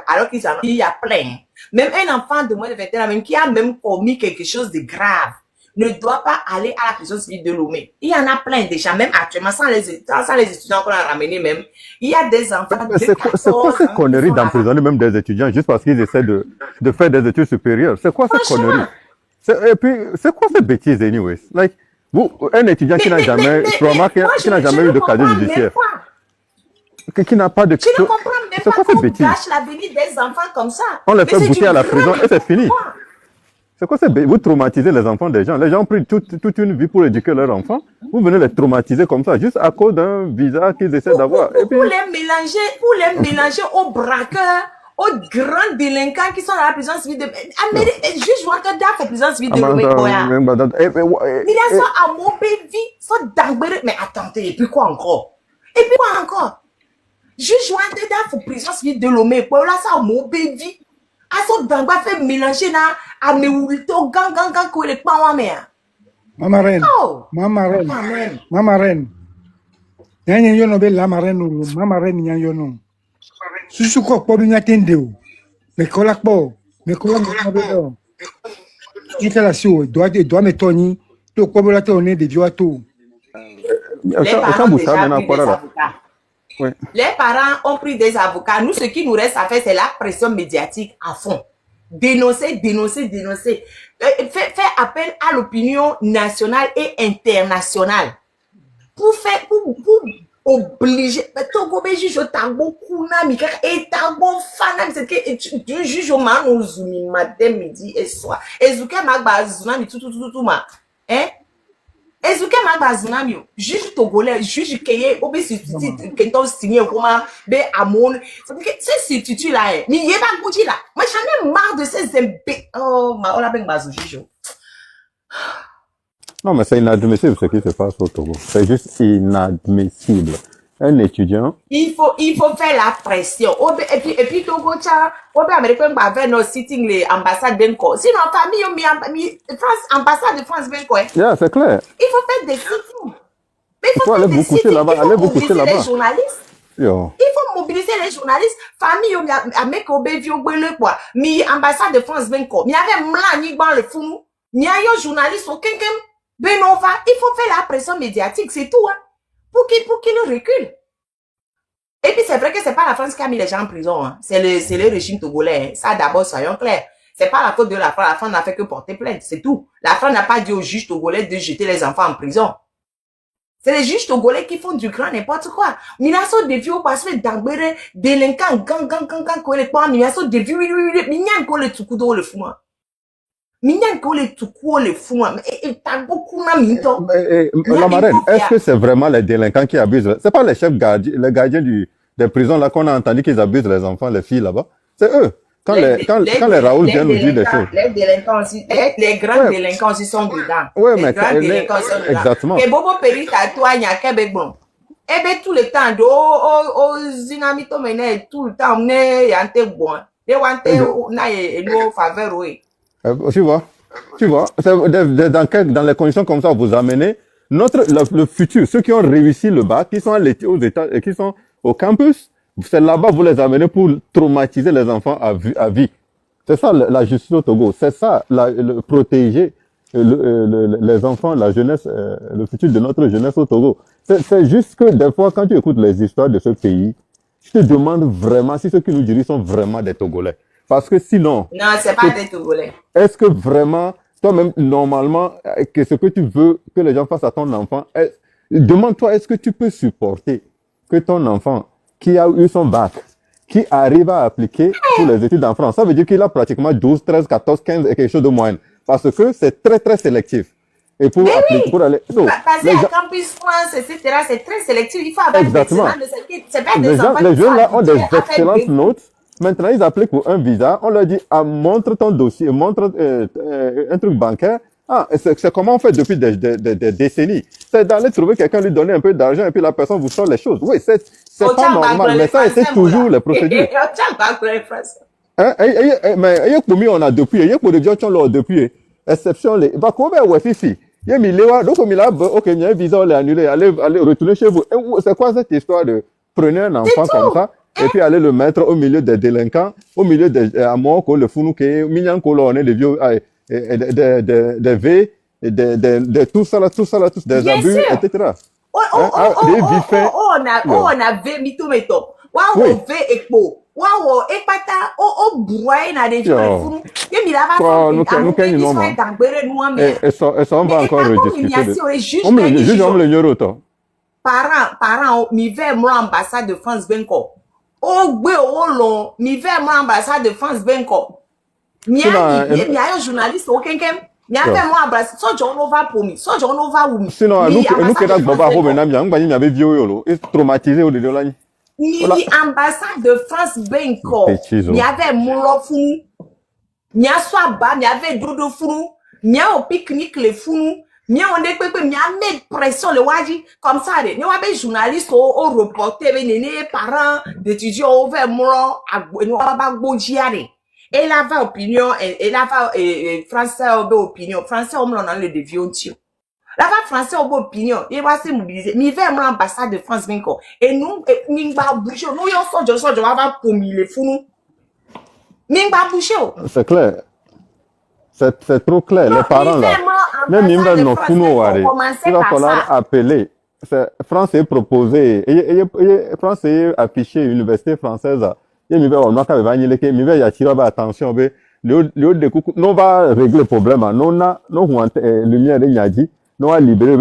Alors qu'il y a plein. Même un enfant de moins de 21 ans, même qui a même commis quelque chose de grave, ne doit pas aller à la prison civile de Lomé. Il y en a plein déjà, même actuellement, sans les étudiants qu'on a ramenés même. Il y a des enfants de C'est quoi cette connerie d'emprisonner même des étudiants juste parce qu'ils essaient de faire des études supérieures? C'est quoi cette connerie? Et puis, c'est quoi cette bêtise, anyways? Like, un étudiant qui n'a jamais eu de casier judiciaire, qui n'a pas de... Je ne comprends même C'est pas quoi cette qu'on bêtise? gâche l'avenir des enfants comme ça. On les Mais fait c'est bouter une à la prison grande et c'est fini. histoire. C'est quoi cette bêtise? Vous traumatisez les enfants des gens. Les gens ont pris toute une vie pour éduquer leurs enfants. Vous venez les traumatiser comme ça, juste à cause d'un visa qu'ils essaient d'avoir. Et puis... Pour les mélanger aux braqueurs, aux grands délinquants qui sont dans la prison civile de... Juste Walker Daff, la prison civile de Lomé. Il y a ça à Mobévi, ça d'Angbéré. Mais attendez, et puis quoi encore? Juste Walker Daff, la prison civile de Lomé. Là, ça à Mobévi. À ça d'Angbéré fait mélanger là, à Meoulito, gang, quoi, les pas mère. Mama reine. Oh! Mama reine. Quand même. Mama reine. Nyanyi yono be lama reine ou mama reine nyanyi yono. Susu ko po binya tende o. Me kola po. Me kola mo be do. Ika la si o doit me toni. To ko bo la te one de viwa to. Les parents ont déjà pris des avocats. Ouais. Les parents ont pris des avocats. Nous, ce qui nous reste à faire, c'est la pression médiatique à fond. Dénoncer. Faire appel à l'opinion nationale et internationale. Pour obliger. Togo be juge tango kuna mi kaka et tango fana c'est que tu juges au man ozumi matin midi et soir. Ezuke magba zuna mi tout ma. Hein? Ezuke magba zuna mi juge togolais juge keye obe substitut kento signé comment be amon. C'est substitut là. Mi yeba gouti là. Moi j'en ai marre de ces oh ma ola ben bazu juge. Non, mais c'est inadmissible ce qui se passe au Togo. C'est juste inadmissible. Un étudiant. Il faut faire la pression. Et puis Togo, les Américains avaient nos sitting les ambassades d'Enco. Sinon, famille, ambassade de France d'Enco. Yeah, c'est clair. Il faut faire des sittings. Mais il faut aller faire vous des coucher sittings. là-bas. Il faut Allez vous coucher mobiliser les là-bas. journalistes. Yo. Il faut mobiliser les journalistes. Famille, avec Obévio Gwele, quoi. Mi ambassade de France d'Enco. Mi avait Mlani dans le fou. Mi a un journaliste au Kenkem. Benova. Il faut faire la pression médiatique, c'est tout, hein. Pour qu'il recule. Et puis, c'est vrai que c'est pas la France qui a mis les gens en prison, hein. C'est le régime togolais, hein. Ça, d'abord, soyons clairs. C'est pas la faute de la France. La France n'a fait que porter plainte, c'est tout. La France n'a pas dit aux juges togolais de jeter les enfants en prison. C'est les juges togolais qui font du grand n'importe quoi. Minaso devi au passé d'ambere, délinquant, gang, le point, minaso devi, minyan ko le tukudo le fuma. Minyan ko le tukudo le fuma. Et t'as beaucoup na minto. La marraine, est-ce que c'est vraiment les délinquants qui abusent? C'est pas les chefs gardiens, les gardiens des prisons là qu'on a entendu qu'ils abusent les enfants, les filles là-bas? C'est eux. Quand les Raoul viennent nous dire des choses. Les délinquants aussi, les grands délinquants aussi sont dedans. Oui, les mais grands délinquants sont dedans. exactement. Et Bobo Péri, t'as toi, il y a Québec bon. Eh ben, tout le temps, au Zinamito Mene, tout le temps, on est un bon. Les wantés, on a une faveur, oui. Tu vois, dans les conditions comme ça, vous amenez le futur, ceux qui ont réussi le bac, qui sont aux États, qui sont au campus, c'est là-bas vous les amenez pour traumatiser les enfants à vie. C'est ça la justice au Togo. C'est ça, protéger les enfants, la jeunesse, le futur de notre jeunesse au Togo. C'est juste que des fois, quand tu écoutes les histoires de ce pays, je te demande vraiment si ceux qui nous dirigent sont vraiment des Togolais. Parce que sinon... Non, c'est pas des Togolais. Est-ce que vraiment, toi-même, normalement, que ce que tu veux que les gens fassent à ton enfant, demande-toi, est-ce que tu peux supporter que ton enfant, qui a eu son bac, qui arrive à appliquer pour les études en France, ça veut dire qu'il a pratiquement 12, 13, 14, 15 et quelque chose de moyenne. Parce que c'est très, très sélectif. Et pour appliquer, oui, pour aller... passer à Campus France, etc., c'est très sélectif. Il faut avoir exactement. C'est pas des enfants. Les jeunes là ont des excellentes notes. Maintenant, ils appliquent pour un visa. On leur dit, montre ton dossier, montre un truc bancaire. Ah, c'est comment on fait depuis des décennies. C'est d'aller trouver quelqu'un, lui donner un peu d'argent et puis la personne vous sort les choses. Oui, c'est pas normal, mais ça, c'est toujours les procédures. Hein, mais on a depuis, pour les gens qui ont depuis, exception les, bah, comment ouais, fifi. Donc, ok, il y a un visa, on l'a annulé, allez retourner chez vous. C'est quoi cette histoire de prenez un enfant comme ça? Et puis aller le mettre au milieu des délinquants, au milieu des amours, le founou qui est mignon, on est des vieux, des V, des tout ça là, des bien abus, sûr. Etc. On avait mito. Waouh, V expo. Waouh, et pata, broye na des gens. Il a pas et ça, on va encore rediscuter. On me le parents, mi vers moi ambassade de France Benko. Long, mi vers moi ambassade de France Benko. Mi a un journaliste au Kenkem. Mi a fait moi ambassade. So John Nova pour mi. So John Nova ou mi. Sinon, nous que là, Baba Romena, mi a avait vieux et traumatisé au de là. Mi ambassade de France Benko. Mi avait mon fou. Mi a soit bas, mi avait dodo fou. Mi a au pique-nique les fous. Mi on est peu mi a mis pression le wadi comme ça de. Ni wa be journaliste au reporter be néné parents d'étudiants au vers moi à ni wa ba gbojiare. Et là va opinion et là va français au opinion français on dans le devion tio. Là va français au opinion et va se mobiliser. Mi vers moi ambassade de France Benko et nous mi ba boucher nous yo so je va pour mi les fou nous. Mi ba boucher. C'est clair. C'est trop clair, les parents là. Même ils me il va falloir appeler. France est proposé, France est affiché université française. Il va attirer attention. On va régler le problème. On a lumière de on va libérer.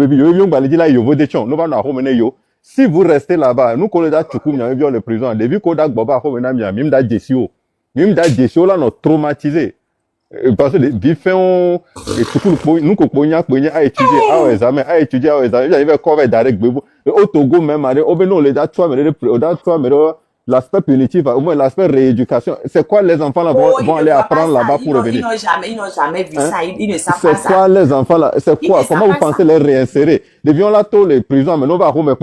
Si vous restez là-bas, nous connaissons les prisons. Depuis qu'on a nous traumatisé. Parce que les faits nous a étudié il y avait quoi direct au Togo même l'aspect punitif au moins l'aspect rééducation c'est quoi les enfants là vont aller apprendre là-bas pour revenir ils n'ont jamais vu ça ils ne savent pas ça c'est quoi les enfants là c'est quoi comment vous pensez les réinsérer devions là tous les prisons mais nous va on va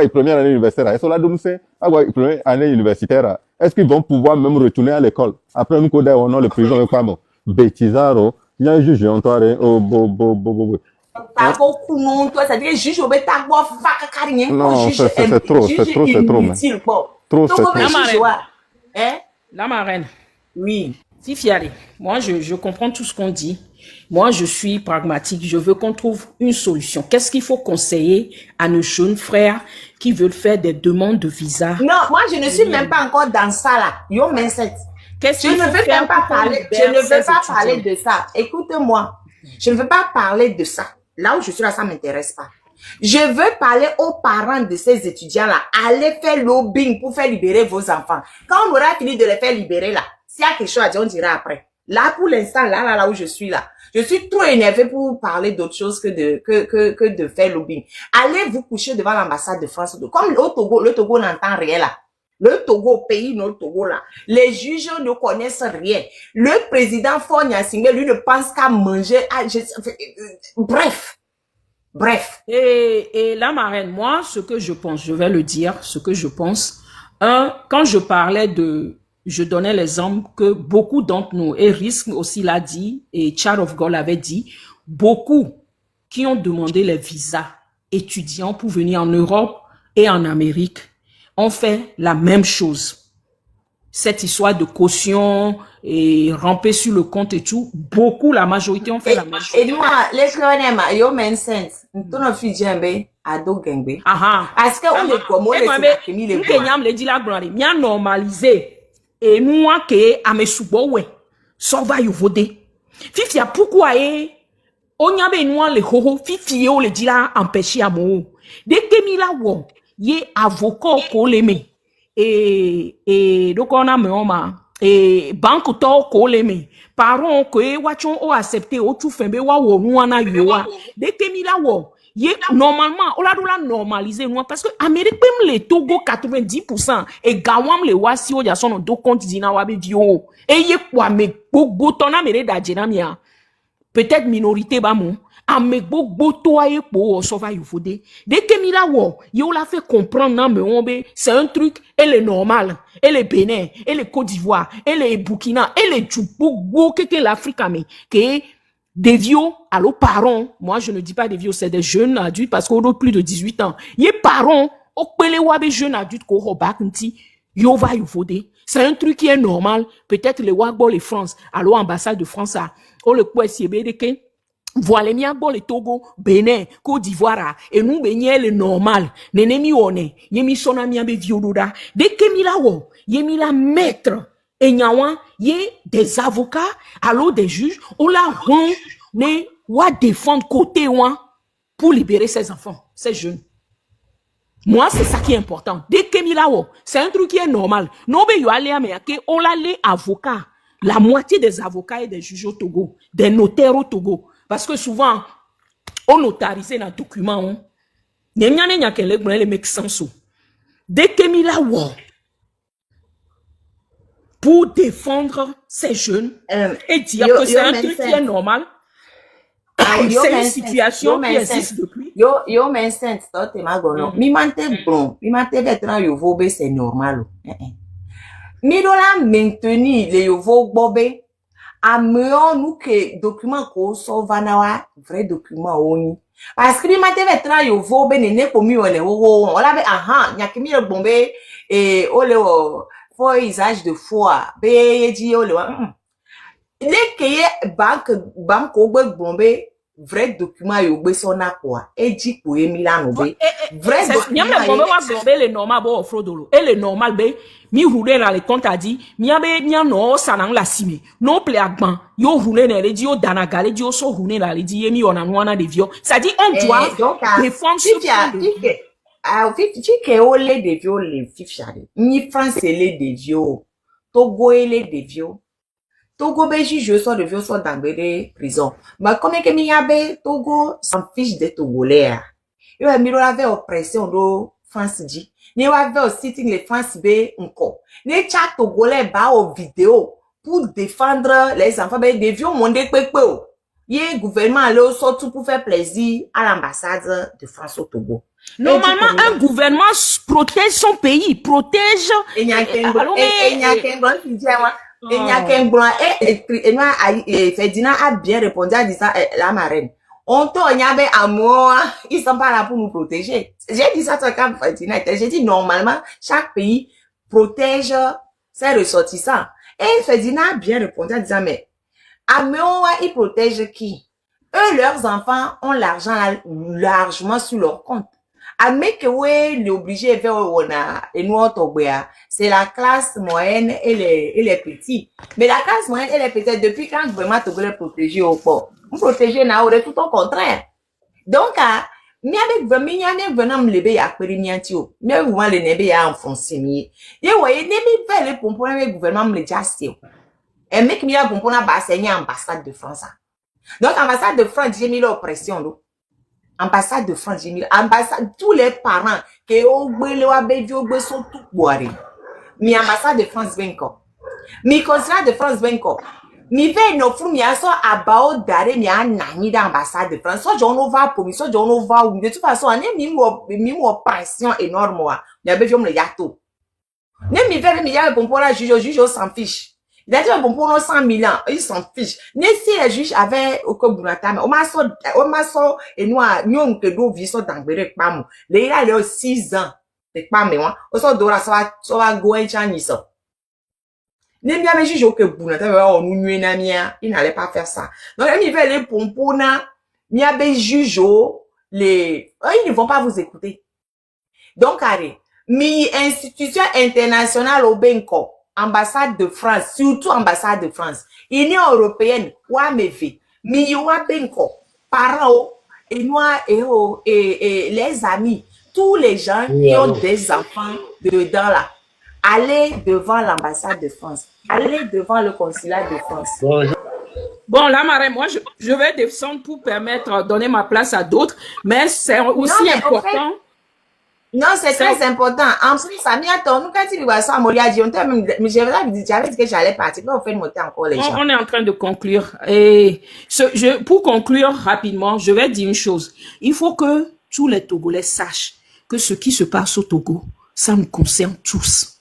première année universitaire et là donc c'est première année universitaire est-ce qu'ils vont pouvoir même retourner à l'école après nous on a les prisons pas bon bêtisaro il y a un juge en toi La marraine. Oui. Fifiale, moi je comprends tout ce qu'on dit. Moi, je suis pragmatique. Je veux qu'on trouve une solution. Qu'est-ce qu'il faut conseiller à nos jeunes frères qui veulent faire des demandes de visa? Non, moi, je ne suis même pas encore dans ça, là. Yo, mais Qu'est-ce je qu'il ne faut veux faire même pas pour qu'on parler, je libère ne veux ces pas parler étudiants? de ça. Écoute-moi. Je ne veux pas parler de ça. Là où je suis là, ça m'intéresse pas. Je veux parler aux parents de ces étudiants-là. Allez faire lobbying pour faire libérer vos enfants. Quand on aura fini de les faire libérer là, s'il y a quelque chose à dire, on dira après. Là, pour l'instant, là où je suis là, je suis trop énervée pour parler d'autre chose que de faire lobbying. Allez vous coucher devant l'ambassade de France. Comme au Togo, le Togo n'entend rien là. Le Togo, pays, notre Togo là. Les juges ne connaissent rien. Le président Fogna Singé, lui, ne pense qu'à manger. Bref. Et la marraine, moi, ce que je pense, je vais le dire, ce que je pense. Quand je parlais je donnais l'exemple que beaucoup d'entre nous, et Risk aussi l'a dit, et Child of God l'avait dit, beaucoup qui ont demandé les visas étudiants pour venir en Europe et en Amérique ont fait la même chose. Cette histoire de caution et ramper sur le compte et tout, beaucoup, la majorité ont fait la même chose. Et moi, les cronèmes, yo men sense. Tout nos filles djembe, ado gengbe. Est-ce que on est comme on est qui les Kenyam le dit la grande, bien normalisé. Et moi que à mes soubowe, ça va you voter. Fifia pourquoi on y avait noir le hoho, fifi o le dit là empêché à moi. Dès que mi la wo, ye avocat ko le me. Et donc on a meoma et banque to ko le me. Parents que wachon o accepté o tout fembe wa wo nuana yoa. Dès que mi la wo, ye normalement on la normaliser nous parce que Amérique même les Togo 90% et gawam le wasi o ya son do compte dina wa be dio et ye kwa me gogo ton amere da jenamia peut-être minorité ba mon ame gogo to aye po so va yufode dès que mi la wo ye o la fait comprendre na me ombe c'est un truc et le normal et le Bénin et le Côte d'Ivoire et le Burkina et le Djibouti que l'Afrique mais que des vieux, allô parents, moi je ne dis pas des vieux, c'est des jeunes adultes parce qu'on a plus de 18 ans. Les parents, au pelewabe jeunes adultes qu'on rebaknti, yo va you voter. C'est un truc qui est normal. Peut-être les wagbo les France, allô ambassade de France, on le peut essayer de que voilà mi agbo le Togo, Bénin, Côte d'Ivoire, et nous benye le normal. Nenemi one, yemi sona mi abe violoda. Dès que mi la wo, yemi la maître. Et nyawan, y des avocats, alors des juges, on la rend, ne wa défendre côté ouan pour libérer ses enfants, ces jeunes. Moi, c'est ça qui est important. Dès que milao, c'est un truc qui est normal. Non, mais yo allez à Méaké, on l'a les avocats. La moitié des avocats et des juges au Togo, des notaires au Togo. Parce que souvent, on notarise un document, les mecs sans. Dès que milao, pour défendre ces jeunes et dire que c'est un truc qui est normal. C'est une situation qui existe depuis. Yo men sense toi te magono. Mi mante bon, mi mante veteran yo vobe c'est normal. Mi do la maintenir les yo vo bobe. Ameon nous que document ko so vanawa vrai document oni. Parce que mi mante veteran yo vobe ne komi ole wo. On la be nyakimi le bombe et ole for usage de foi be di ole wa les que banque au bombe vrai document yo gbe sona quoi et di ko emi la no be vrai document le bombe wa bombe le normal bo frodolo et le normal be mi roule na le compte a dit mi abe mi no sanang la sime no ple agban yo roule na le di yo danaga le di yo so roule na le di yemi ona nwana de vieux ça dit on doit défendre ce ah, que o le de vieux le fifchade. Ni France le de vieux. Togo le de vieux. Togo be juge so de vieux so dans des prison. Mais comme que mi yabe Togo s'en fiche de Togolais. Yo a miro la oppression do France dit. Ni wa ve sitting les France be encore. Ni chat Togolais ba au vidéo pour défendre les enfants be de vieux monde pepe o. Yé gouvernement le surtout pour faire plaisir à l'ambassade de France au Togo. Normalement, un gouvernement protège son pays, protège. Et Ferdinand a bien répondu à ça, la marraine. On tourne avec amour, ils sont pas là pour nous protéger. J'ai dit ça quand Ferdinand était, j'ai dit normalement, chaque pays protège ses ressortissants. Et Ferdinand a bien répondu à ça, mais Améoa, ils protègent qui? Eux, leurs enfants ont l'argent largement sur leur compte. Amé que ouais, l'obligé de faire et nous c'est la classe moyenne et les petits. Mais la classe moyenne et les petits, depuis quand vraiment tu veux les protéger au port? Vous protégez n'a tout au contraire. Donc, mi avec vraiment me lever à périmètre, mais vous les nébé à enfoncer mi. Et ouais, nébé fait les pompons avec gouvernement me déjà c'est. Et mec mi a pompon à bassigner ambassade de France. Donc, ambassade de France, j'ai mis l'oppression, là. Ambassade de France, j'ai mis ambassade, tous les parents, qui ont sont tout boirés. Mi ambassade de France, venko. Mi consulat de France, venko. Mi fait une offre, mi a so abao dare, mi a nani d'ambassade de France. So, j'en va pour mi, so, j'en va où. De toute façon, on est mis pression énorme, wa. Mi a besoin de yato. Ne mi fait, mi a bon pour la juge, s'en fiche. Il a dit, bon, pour 100 000 ans, ils s'en fichent. Mais si les juges avaient au Koburata, on m'a so, et nous, nous, que nous, vivons dans le pam. Les gars, il a 6 ans. C'est pas, mais moi, on s'en doit, ça va, go et chani, ça. N'est bien, les juges au Koburata, on nous, il n'allait pas faire ça. Donc, il fait les pompons, il y a des juges, ils ne vont pas vous écouter. Donc, allez, mi institution internationale au Benko. Ambassade de France, surtout ambassade de France, Union européenne, Ouamevé, Miyoua Benko, parents, et nous, et les amis, tous les gens qui ont des enfants dedans là, allez devant l'ambassade de France, allez devant le consulat de France. Bon, là, Marraine, moi, je vais descendre pour permettre, donner ma place à d'autres, mais c'est aussi important. Non, c'est très important. En plus, ça m'y attend. Nous, quand il va ça, Moria dit, j'avais dit que j'allais partir. On fait monter encore les gens. On est en train de conclure. Et pour conclure rapidement, je vais dire une chose. Il faut que tous les Togolais sachent que ce qui se passe au Togo, ça nous concerne tous.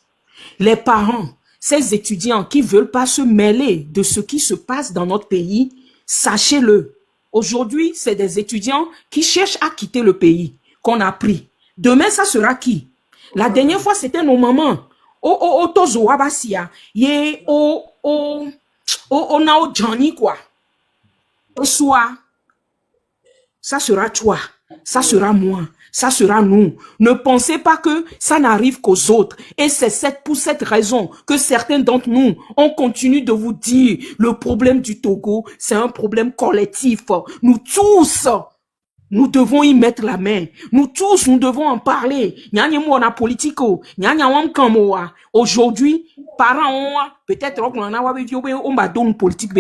Les parents, ces étudiants qui veulent pas se mêler de ce qui se passe dans notre pays, sachez-le. Aujourd'hui, c'est des étudiants qui cherchent à quitter le pays qu'on a pris. Demain, ça sera qui? La dernière fois, c'était nos mamans. Tozo Wabasia. On a au Johnny, quoi. Soit, ça sera toi. Ça sera moi. Ça sera nous. Ne pensez pas que ça n'arrive qu'aux autres. Et c'est pour cette raison que certains d'entre nous, on continue de vous dire, le problème du Togo, c'est un problème collectif. Nous tous, nous devons y mettre la main. Nous tous, nous devons en parler. Aujourd'hui, parents, peut-être qu'on a on va donner une politique.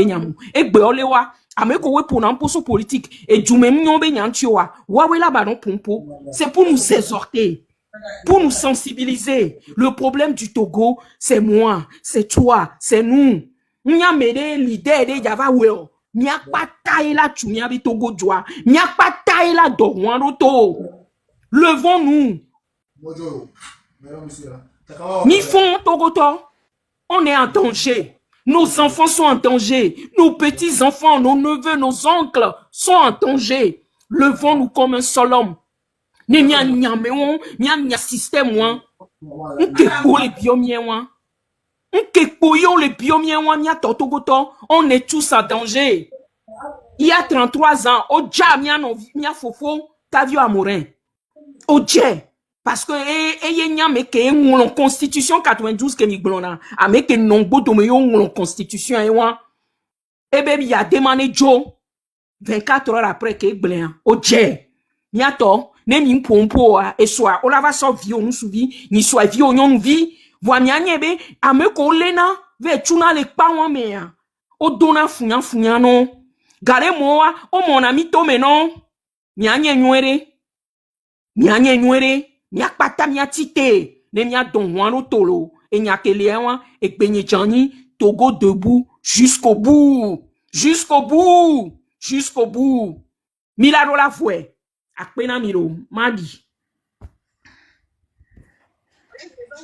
Et pour une politique. Et c'est pour nous exhorter, pour nous sensibiliser. Le problème du Togo, c'est moi, c'est toi, c'est nous. Nous avons l'idée de Java. Mia pas taille la chumia bi Togo joie. Mia pas taille la roto. Levons-nous. Mi font Togoto. On est en danger. Nos enfants sont en danger. Nos petits-enfants, nos neveux, nos oncles sont en danger. Levons-nous comme un seul homme. Nya système, on est tous en danger. Il y a 33 ans, au Dja, mia fofo, t'as vu Amorin. Au Dja. Parce que, la constitution 92 que Miglona, avec que non bodo me yon constitution, il y a demandé Joe, 24 heures après que Bléan, au Dja. Miato, ne mi pompo, et soit, on la va so vie, on nous souvi, ni soit vie, on nous vit. Voignanyebe, ameko lena, ve tuna le pawa mea. O dona funya no. Gare moa, o mon ami tome no. Nyanye nyuere, nyakpata miatite. Ne mia don wano tolo. E nyakelewa, e benye jani, Togo debout, jusqu'au bout. Jusqu'au bout. Jusqu'au bout. Milaro la fouet. Akpena miro, madi.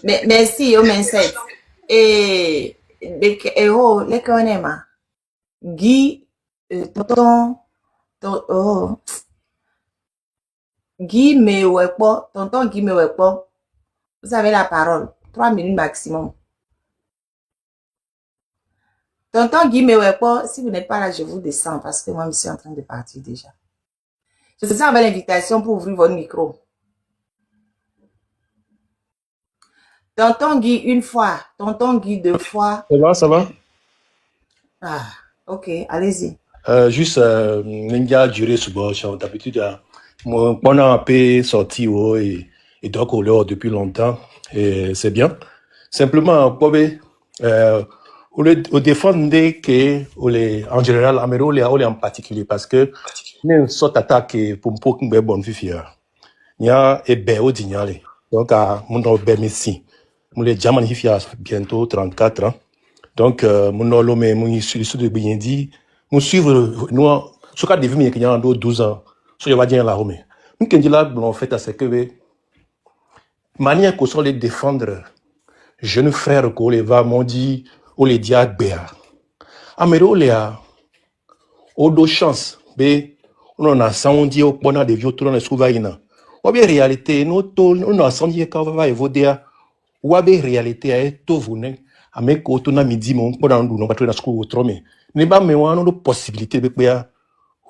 Merci, Omenset. Et, les connais, Guy, Guy Mewepo, tonton Guy Mewepo, vous avez la parole. 3 minutes maximum. Tonton Guy Mewepo, si vous n'êtes pas là, je vous descends parce que moi, je suis en train de partir déjà. Je vous envoie l'invitation pour ouvrir votre micro. Tonton Guy, une fois. Tonton Guy, deux fois. Ça va, ça va? Ah, ok, allez-y. Juste, Ninja duré sur bord, d'habitude, on a un peu sorti, et donc, on l'a depuis longtemps, et c'est bien. Simplement, on défend en général, en particulier, parce que, nous sommes attaqués pour une bonne vie. Il y a un béo d'ignale. Donc, mon nom est Messi. Mon les diamants, il a bientôt 34 ans. Donc, mon nom, mon issu de Biendi, mon suivre, nous, ce cas de vie, il y a 12 ans. Ce que je vais dire là, mais, nous, quand là, en fait, c'est que, manière qu'on soit les défendre, jeunes frères, qu'on les va, m'ont dit, on les dit à Béa. Améro, les a, au dos chance, on a senti au point de vieux, tout on est souvent. Ou bien réalité, nous, on a senti qu'on va évoluer. Ou bien réalité, est tout venu. À mes côtés, on a midi, mon pendant nous, pas trop dans ce qu'on trouve, mais n'est pas mais on a une possibilité de faire.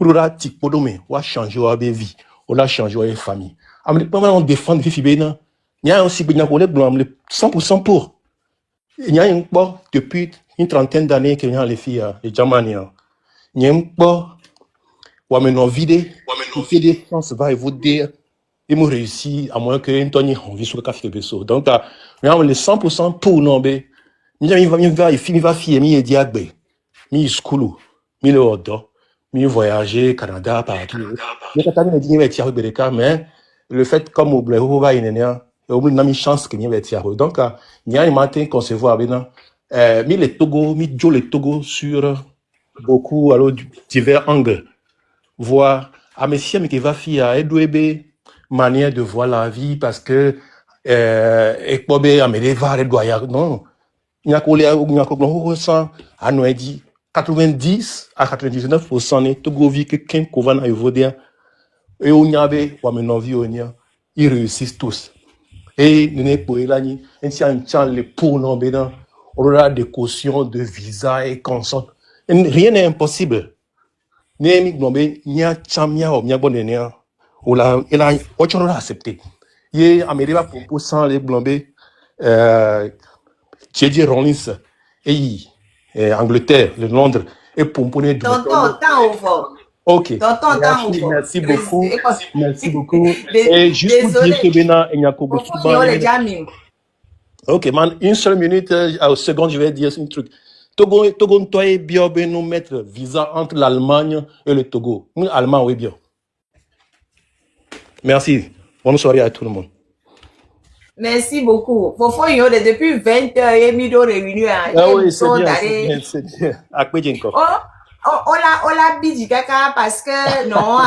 Ou là, tic pour nous, ou changer ou vie, ou là changer ou famille. À mes pas mal on défend vie fibena. Il y a aussi bien qu'on est blanc, 100% pour. Il y a un peu depuis une trentaine d'années qu'il y a les filles, les Jamaniens. Il y a un peu, ou à maintenant vide, ou fait des chances va évoluer. Et moi réussi à moins que Anthony on vit sur le café de so. Donc on est 100% pour non be. Il va fier mi diagbe. Mi school, mi le odo, mi voyager Canada partout. Mais quand on dit va tirer Bereka mais le fait comme au bleu va inenia, au moins n'a chance que ni va tirer. Donc il y a un matin qu'on se voit maintenant mi le Togo, mi jo le Togo sur beaucoup alors divers angles. Voir à monsieur mais qui va fier à Edouebe manière de voir la vie parce que et quoi non il y a à nous dit 90 à 99% n'est tout vie que quelqu'un qu'on va évoluer et on y avait ou maintenant vie on y a ils réussissent tous et nous n'est pas là ni un les pour non bénin on aura des cautions de visa et consort rien n'est impossible n'est non bé ni a chamia ou ni a bonne néa ou là il a autre chose à accepter il Amérique pour sans les blambés J.J. Rollins et Angleterre le Londres et pomponner de Tonton, temps ouvert. ok Tonton, temps ouvert. merci beaucoup et juste pour dire que Bénin il y a beaucoup de ok man une seule minute à seconde je vais dire un truc Togo toi et bien nous mettre visa entre l'Allemagne et le Togo nous Allemand oui bien merci bonne soirée à tout le monde. Merci beaucoup. Fofo Yode, depuis 20 heures, il y a mis de réunions. Ah oui, c'est bien. À quoi j'ai encore? On l'a bidi kaka parce que non.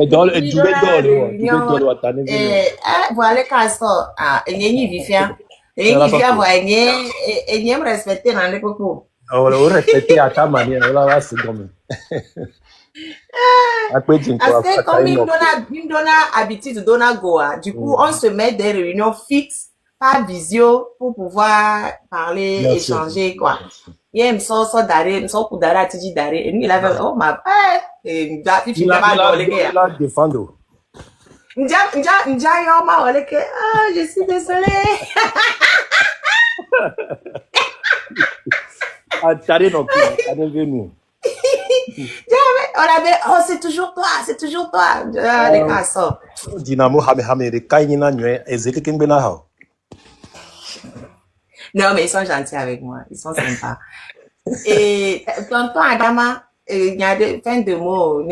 Dans le réunion. Voilà quand il y a une vifia. Et une vifia et il y a respecté dans les cocos. On respecte à ta manière. Là, c'est comme. Parce que comme il me donne habitude de donner Goa, du coup, on se met des réunions fixes, pas visio, pour pouvoir parler, échanger, quoi. Il y a une sorte d'arrêt, une sorte d'arrêt, tiji d'arrêt, et nous, il avait, oh, ma père, il a défendre. Je suis désolé. T'arrêtes non plus, t'arrêtes nous. On avait, oh, c'est toujours toi. Les garçons. Dynamo, hame, les kainina, ezeke kembena hao. Non, mais ils sont gentils avec moi. Ils sont sympas. Et, tonton Adama, il y a des fins de mots.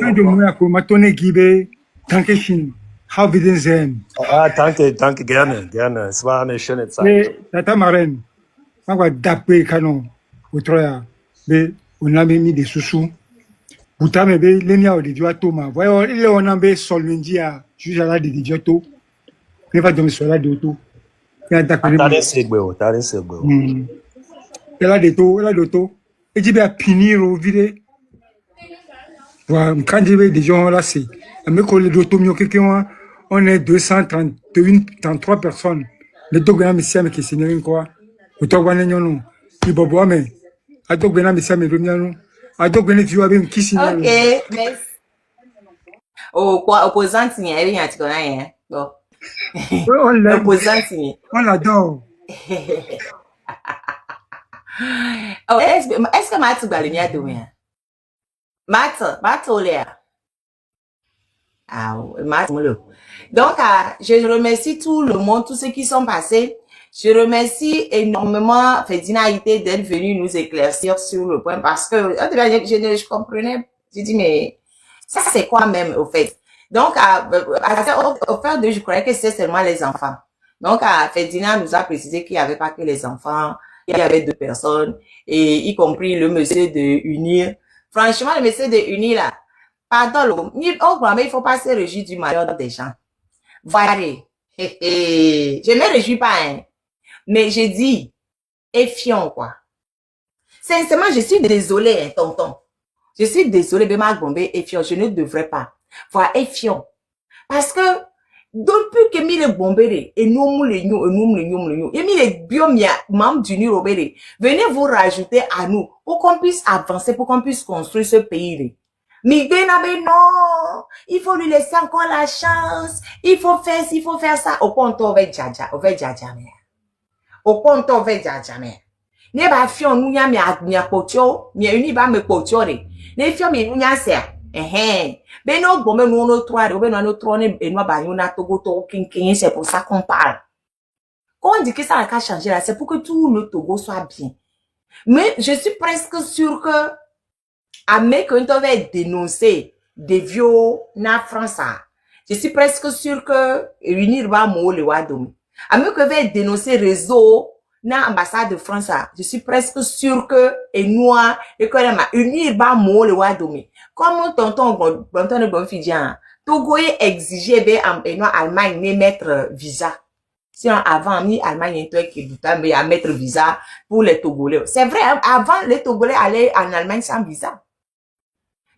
Fin de mots, pour matone gibe, danke schön. How wieden Sie? Ah, danke, gerne. Es war eine schöne Zeit. Mais, tata marraine, on va daper canon, au troya. Mais, on a mis des sous-sous. Bouta me be lenia o de diato ma. Voyons, il on a be solmendi a juge à la de diato. Ne va donc sur la de auto. Il a d'accord. T'as segbo. Elle a de auto. Et dit bien pinir au vide. Voilà, quand je vais des gens là c'est. Mais quand les auto mieux quelqu'un on est 233 personnes. Le Togo a mis mais qui c'est quoi. Au Togo on est non. Il bobo mais Adok bena misa meloniano. Adok bene tu abem kissing. Ok, merci. Opposante, il y a rien à dire, hein. Bon. On l'aime. Opposante, il On l'adore. Oh, est-ce que Matt va le demain? Matt, Oléa. Ah, Matt, donc, je remercie tout le monde, tous ceux qui sont passés. Je remercie énormément Fedina Haïté d'être venu nous éclaircir sur le point parce que je comprenais. J'ai dit, mais ça, c'est quoi même, au fait? Donc, au fait de, je croyais que c'était seulement les enfants. Donc, Fedina nous a précisé qu'il n'y avait pas que les enfants, il y avait 2 personnes, et y compris le monsieur de Unir. Franchement, le monsieur de Unir, là, pardon, il faut pas se réjouir du malheur des gens. Voilà. Je me réjouis pas, hein. Mais j'ai dit, effiant, quoi. Sincèrement, je suis désolée, hein, tonton. Je suis désolée, Bema Gombe, effiant. Je ne devrais pas. Voilà, effiant. Parce que, depuis que mi le bombere, et nous les et mi les biomia, membres du Nirobere, venez vous rajouter à nous, pour qu'on puisse avancer, pour qu'on puisse construire ce pays. Mais non, il faut lui laisser encore la chance, il faut faire ça, au point on va djaja, au point on va djaja, ne ba fion nous ya mi apotio, mi uni ba me potio re, ne fion mi nous se, ben non, bon, mais nous, on a 3, ben on a 3, et nous, on a Togo, Togo, King, c'est pour ça qu'on parle. Quand on dit que ça n'a qu'à changer là, c'est pour que tout le Togo soit bien. Mais je suis presque sûre que, à mes qu'on va dénoncer des vieux na France, je suis presque sûre que, unir va mot le wadoum. À mes qu'on va dénoncer réseau, na ambassade de France, je suis presque sûre que, et nous, et que unir va mot le wadoum. Comme tonton de Bonfidjan, Togo est exigé Allemagne de mettre visa. Si avant, Allemagne qui à mettre visa pour les Togolais. C'est vrai, avant, les Togolais allaient en Allemagne sans visa.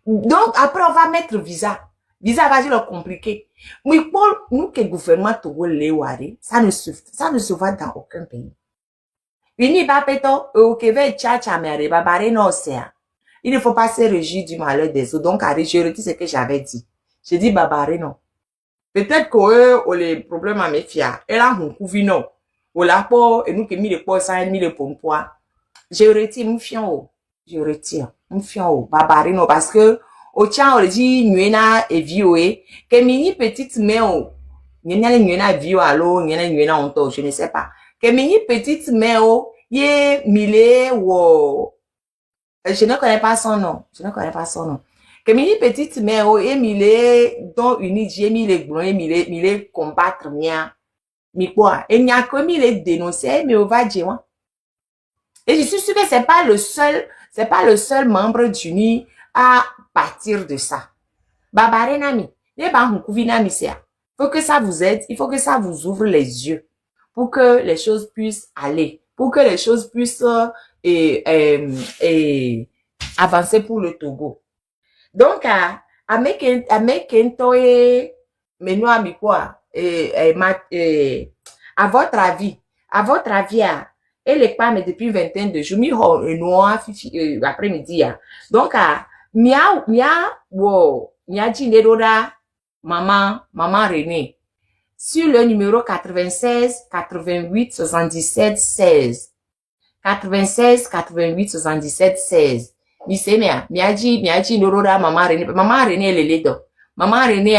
Donc, après, on va mettre visa. Visa va être compliqué. Mais pour nous, que le gouvernement togolais, ça ne se voit dans aucun pays. Uni Bapeto, au Québec, tcha, mais babare non, c'est. Il ne faut pas se réjouir du malheur des autres. Donc, je retire ce que j'avais dit. J'ai dit, babaré, non. Peut-être que, les problèmes à mes filles, elle a un coup, non. Ou la peau, et nous qui mis les pots, ça, mis les pompois. Je retire, mon fion, je retire, mon fion, babaré, non. Parce que, au tien, on le dit, nuena et vioé, que mini petite mère, nuena vio, allo, nuena onto, je ne sais pas. Que mini petite mère, yé, mille, ou, je ne connais pas son nom. Que mini petite mère, Emile, dont une j'ai mis les blonds, Emile combattre mien. Mais quoi? Et n'y a que mille dénoncer, mais on va dire, et je suis sûre que c'est pas le seul membre d'UNI à partir de ça. Babare nami. Ne ba hunkuvi nami c'est. Faut que ça vous aide, il faut que ça vous ouvre les yeux. Pour que les choses puissent aller. Pour que les choses puissent, et avancer pour le Togo. Donc, à votre avis, elle est pas, mais depuis 21 de jours, après-midi, donc, mia dit maman René, sur le numéro 96 88 77 16. 96 88 77 16. Misemia, miaji norora maman René le do. Maman René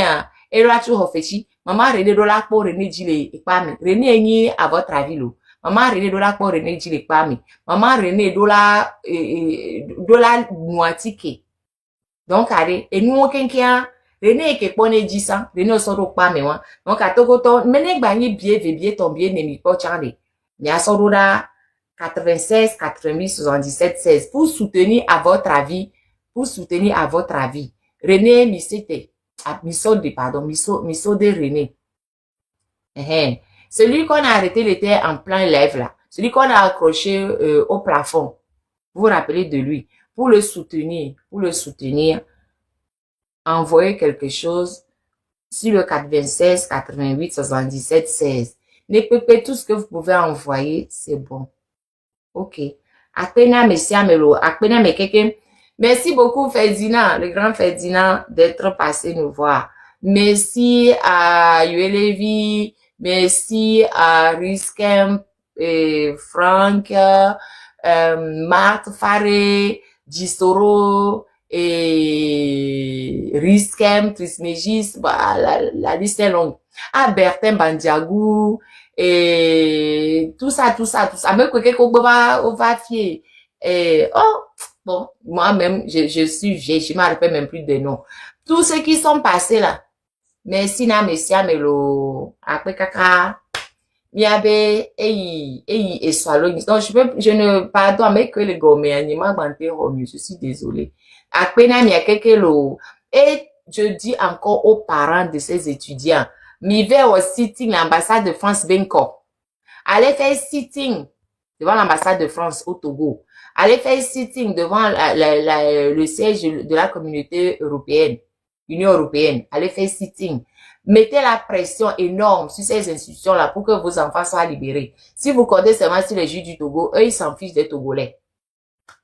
elle a tout refait. Maman René do la pour René dit les pame. René ni à votre avis lo. Maman René do la pour René dit les pame. Maman René do la noitike. Donc allez, et nous aucun qui a René qui pone 10 ans, René soro pame wa. Donc à togoto, mené gagner bien ton bien nemi po chande. Nya sorora 96, 88, 77, 16. Pour soutenir à votre avis. René Misode, Misode René. Celui qu'on a arrêté, il était en plein live là. Celui qu'on a accroché au plafond. Vous vous rappelez de lui. Pour le soutenir, envoyez quelque chose sur le 96, 88, 77, 16. Ne pépez tout ce que vous pouvez envoyer, c'est bon. Ok. Apena Messiamelo, Apena Mekeke. Merci beaucoup, Ferdinand, le grand Ferdinand, d'être passé nous voir. Merci à Yuelevi, merci à Riskem, Franck, Marthe Faré, Gisoro, et Riskem, Trismégis, bah, la liste est longue. À Bertin Bandiagou, et tout ça. Même quelqu'un qu'on va fier. Et, oh, bon, moi-même, je suis vieille, je ne me rappelle même plus des noms. Tous ceux qui sont passés là. Merci, Melo, après kaka, miabe, et swallow. Donc, je ne pardonne mais que les gourmets, je suis désolée. Après, et je dis encore aux parents de ces étudiants, mi vais au sitting l'ambassade de France Bangkok. Allez faire sitting devant l'ambassade de France au Togo. Allez faire sitting devant le siège de la communauté européenne, Union européenne. Allez faire sitting. Mettez la pression énorme sur ces institutions-là pour que vos enfants soient libérés. Si vous comptez seulement sur les juges du Togo, eux, ils s'en fichent des Togolais.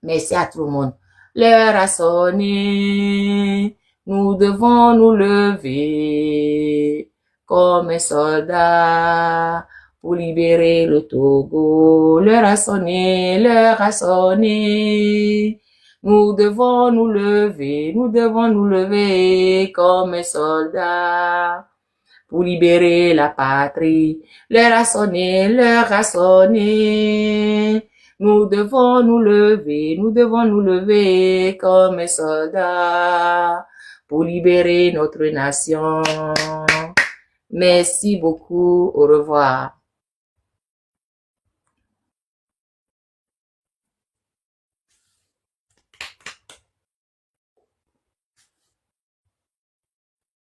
Merci à tout le monde. L'heure a sonné. Nous devons nous lever comme un soldat pour libérer le Togo. L'heure a sonné, l'heure a sonné. Nous devons nous lever comme un soldat pour libérer la patrie. L'heure a sonné, l'heure a sonné. Nous devons nous lever comme un soldat pour libérer notre nation. Merci beaucoup, au revoir.